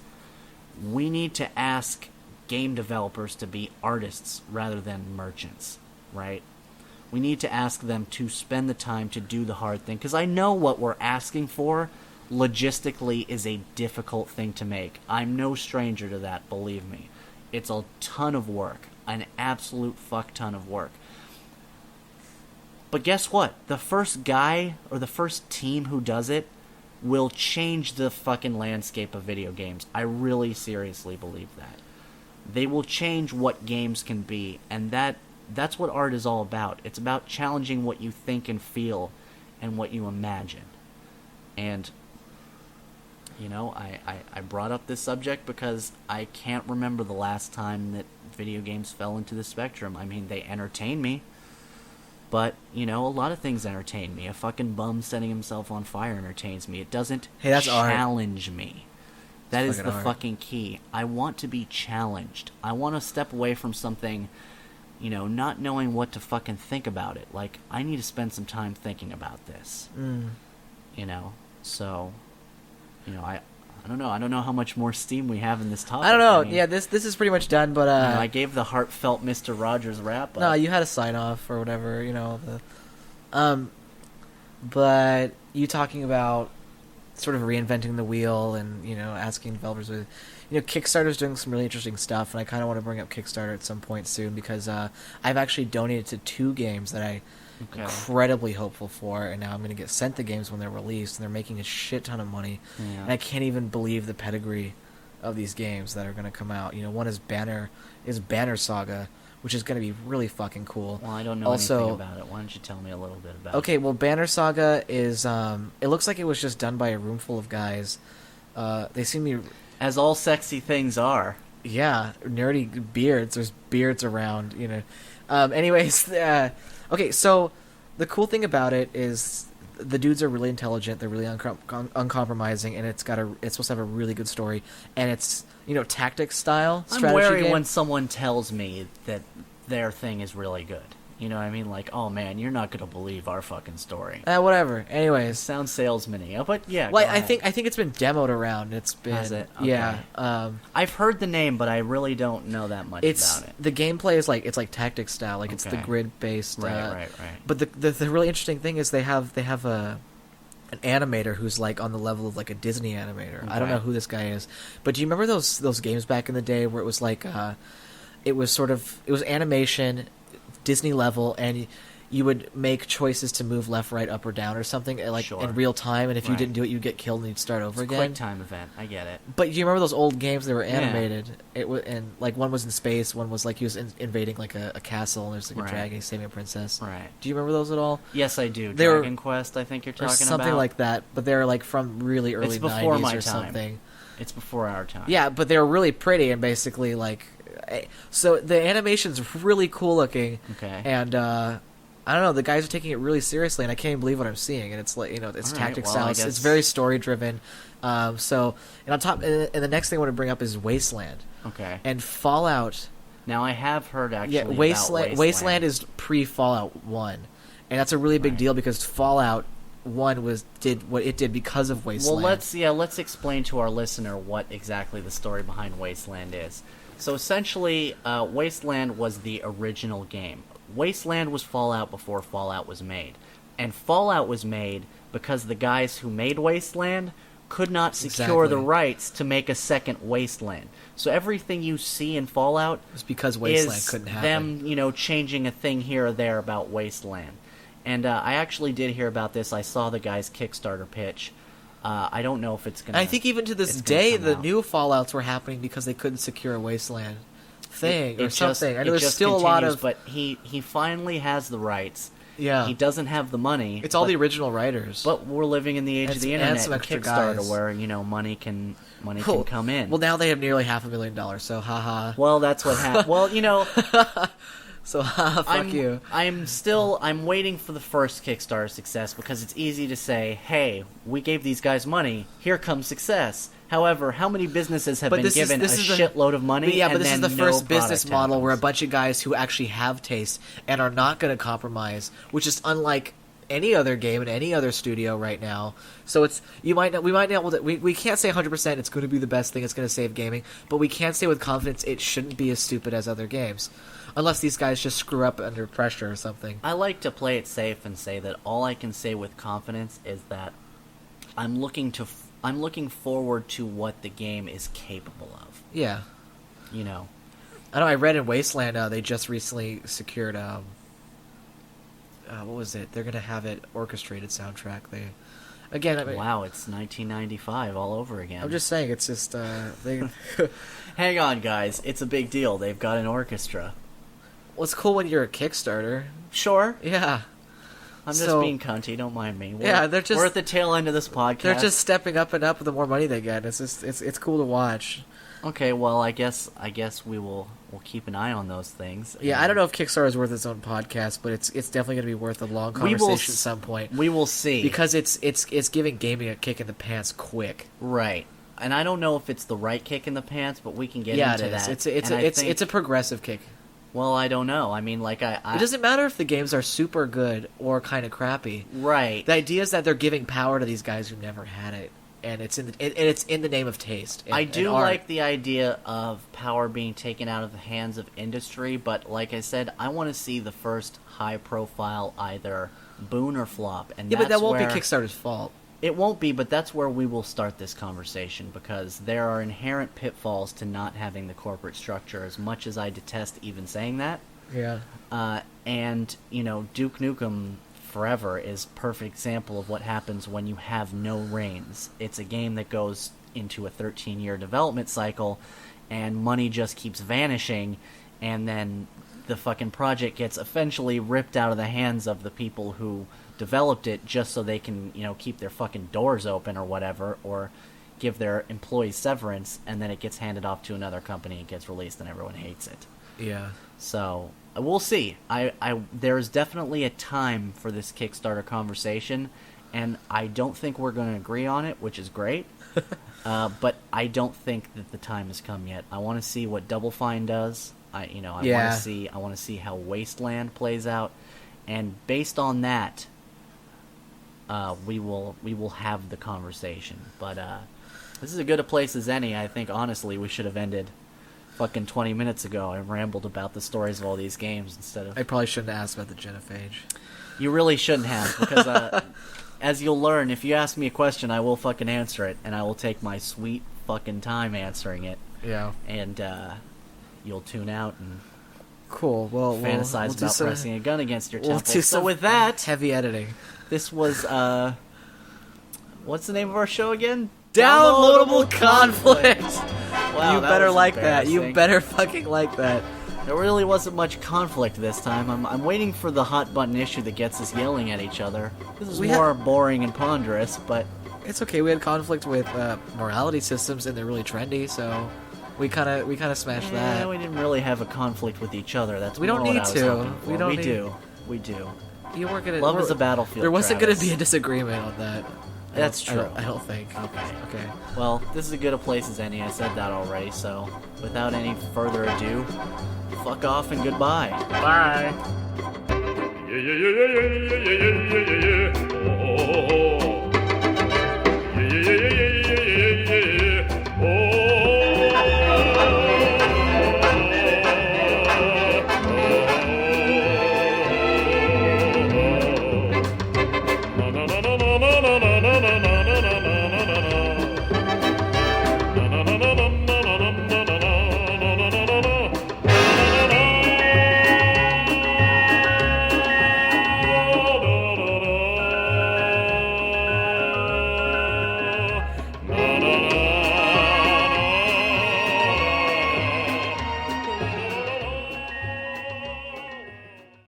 we need to ask game developers to be artists rather than merchants, right? We need to ask them to spend the time to do the hard thing, because I know what we're asking for logistically is a difficult thing to make. I'm no stranger to that, believe me. It's a ton of work, an absolute fuck ton of work. But guess what? The first guy or the first team who does it will change the fucking landscape of video games. I really seriously believe that. They will change what games can be, and that's what art is all about. It's about challenging what you think and feel and what you imagine. And, you know, I brought up this subject because I can't remember the last time that video games fell into the spectrum. I mean, they entertain me, but, you know, a lot of things entertain me. A fucking bum setting himself on fire entertains me. It doesn't challenge me. That is the fucking key. I want to be challenged. I want to step away from something, you know, not knowing what to fucking think about it. Like, I need to spend some time thinking about this. You know? So, you know, I don't know. I don't know how much more steam we have in this topic. I don't know. I mean, yeah, this is pretty much done, but... you know, I gave the heartfelt Mr. Rogers wrap up. No, you had a sign-off or whatever, you know. But you talking about sort of reinventing the wheel and, you know, asking developers with... You know, Kickstarter's doing some really interesting stuff, and I kind of want to bring up Kickstarter at some point soon because I've actually donated to 2 games that I'm incredibly hopeful for, and now I'm going to get sent the games when they're released, and they're making a shit ton of money. Yeah. And I can't even believe the pedigree of these games that are going to come out. You know, one is Banner Saga, which is going to be really fucking cool. Well, I don't know anything about it. Why don't you tell me a little bit about it? Okay, well, Banner Saga is... it looks like it was just done by a room full of guys. They seem to be... As all sexy things are. Yeah, nerdy beards. There's beards around, you know. Anyways, okay, so the cool thing about it is the dudes are really intelligent. They're really uncompromising, and it's supposed to have a really good story, and it's, you know, tactics style strategy I'm wary game. when someone tells me that their thing is really good. You know what I mean? Like, oh man, you're not gonna believe our fucking story. Whatever. Anyways, Sounds salesman-y. But yeah. well, go I ahead. think it's been demoed around. It's been... Has it? Okay. Yeah. I've heard the name, but I really don't know that much about it. The gameplay is like tactics style, like it's the grid based. Right. But the really interesting thing is they have an animator who's like on the level of like a Disney animator. Okay. I don't know who this guy is, but do you remember those games back in the day where it was like it was animation, Disney level, and you would make choices to move left, right, up, or down, or something like in real time. And if you didn't do it, you'd get killed and you'd start over again. Quick time event. I get it. But do you remember those old games that were animated? It was, and like one was in space, one was like he was invading like a castle, and there's like a dragon saving a princess. Right. Do you remember those at all? Yes, I do. They were- Dragon Quest, I think you're talking Or something about. like that, but they're like from really early It's before 90s my or time. something. It's before our time. Yeah, but they were really pretty and basically like... So the animation's really cool looking. Okay. And I don't know, the guys are taking it really seriously, and I can't even believe what I'm seeing. And it's like, you know, it's All right, tactics well, style. I It's guess- very story driven. So, and on top, and the next thing I want to bring up is Wasteland Okay. and Fallout. Now I have heard actually Yeah, about Wasteland is pre Fallout 1, and that's a really big deal because Fallout 1 did what it did because of Wasteland. Well, let's explain to our listener what exactly the story behind Wasteland is. So essentially, Wasteland was the original game. Wasteland was Fallout before Fallout was made, and Fallout was made because the guys who made Wasteland could not secure the rights to make a second Wasteland. So everything you see in Fallout It's because Wasteland is couldn't happen. them, you know, changing a thing here or there about Wasteland. And I actually did hear about this. I saw the guy's Kickstarter pitch. I don't know if it's going to... I think even to this it's gonna day, come the out. new Fallouts were happening because they couldn't secure a Wasteland thing or It something. I know it there's just still a lot continues, of... But he finally has the rights. Yeah. He doesn't have the money. It's all but, the original writers. But we're living in the age of the And internet some and extra Kickstarter guys. where, you know, money can Cool. come in. Well, now they have nearly $500,000, so haha. Well, that's what happened. Well, you know... So haha, fuck you. I'm waiting for the first Kickstarter success because it's easy to say, hey, we gave these guys money, here comes success. However, how many businesses have been given a shitload of money? Yeah, but and this is then the no first business product model where a happens? bunch of guys who actually have taste and are not going to compromise, which is unlike any other game in any other studio right now. So it's we might not be able to, we can't say 100% it's going to be the best thing, it's going to save gaming, but we can say with confidence it shouldn't be as stupid as other games. Unless these guys just screw up under pressure or something. I like to play it safe and say that all I can say with confidence is that I'm looking forward to what the game is capable of. Yeah. You know. I know. I read in Wasteland they just recently secured what was it? They're gonna have it orchestrated soundtrack. Again. I mean, wow, it's 1995 all over again. I'm just saying, it's just they. Hang on, guys. It's a big deal. They've got an orchestra. Well, it's cool when you're a Kickstarter. Sure. Yeah. I'm just being cunty. Don't mind me. We're at the tail end of this podcast. They're just stepping up and up the more money they get. It's just it's cool to watch. Okay, well, I guess we'll keep an eye on those things. Yeah, I don't know if Kickstarter is worth its own podcast, but it's definitely going to be worth a long conversation at some point. We will see, because it's giving gaming a kick in the pants quick. Right, and I don't know if it's the right kick in the pants, but we can get into that. It's a progressive kick. Well, I don't know. I mean, like it doesn't matter if the games are super good or kind of crappy. Right. The idea is that they're giving power to these guys who never had it. And it's in the name of taste. I do like the idea of power being taken out of the hands of industry, but like I said, I want to see the first high-profile either boon or flop. And yeah, but that won't be Kickstarter's fault. It won't be, but that's where we will start this conversation, because there are inherent pitfalls to not having the corporate structure, as much as I detest even saying that. Yeah. And, Duke Nukem Forever is a perfect example of what happens when you have no reins. It's a game that goes into a 13-year development cycle, and money just keeps vanishing, and then the fucking project gets eventually ripped out of the hands of the people who developed it just so they can, keep their fucking doors open or whatever, or give their employees severance, and then it gets handed off to another company and gets released and everyone hates it. Yeah. So, we'll see. There's definitely a time for this Kickstarter conversation, and I don't think we're going to agree on it, which is great. But I don't think that the time has come yet. I want to see what Double Fine does. I want to see how Wasteland plays out, and based on that, we will have the conversation. But this is as good a place as any. I think honestly we should have ended fucking 20 minutes ago. I rambled about the stories of all these games instead of... I probably shouldn't have asked about the Genophage. You really shouldn't have, because as you'll learn, if you ask me a question, I will fucking answer it, and I will take my sweet fucking time answering it. Yeah. And you'll tune out and cool. Well, fantasize about pressing a gun against your temple. So with that, heavy editing. This was what's the name of our show again? Downloadable Conflict. Wow, you better like that. embarrassing. You better fucking like that. There really wasn't much conflict this time. I'm waiting for the hot button issue that gets us yelling at each other. This is more boring and ponderous, but it's okay. We had conflict with morality systems, and they're really trendy, so we kind of smashed that. We didn't really have a conflict with each other. That's we don't more need what I was to. hoping for. We do. You weren't gonna. Love is a battlefield. There wasn't Travis. gonna be a disagreement on that. That's true. I don't think. Okay. Well, this is as good a place as any. I said that already. So, without any further ado, fuck off and goodbye. Bye. Yeah, yeah, yeah, yeah, yeah, yeah, yeah, yeah, yeah.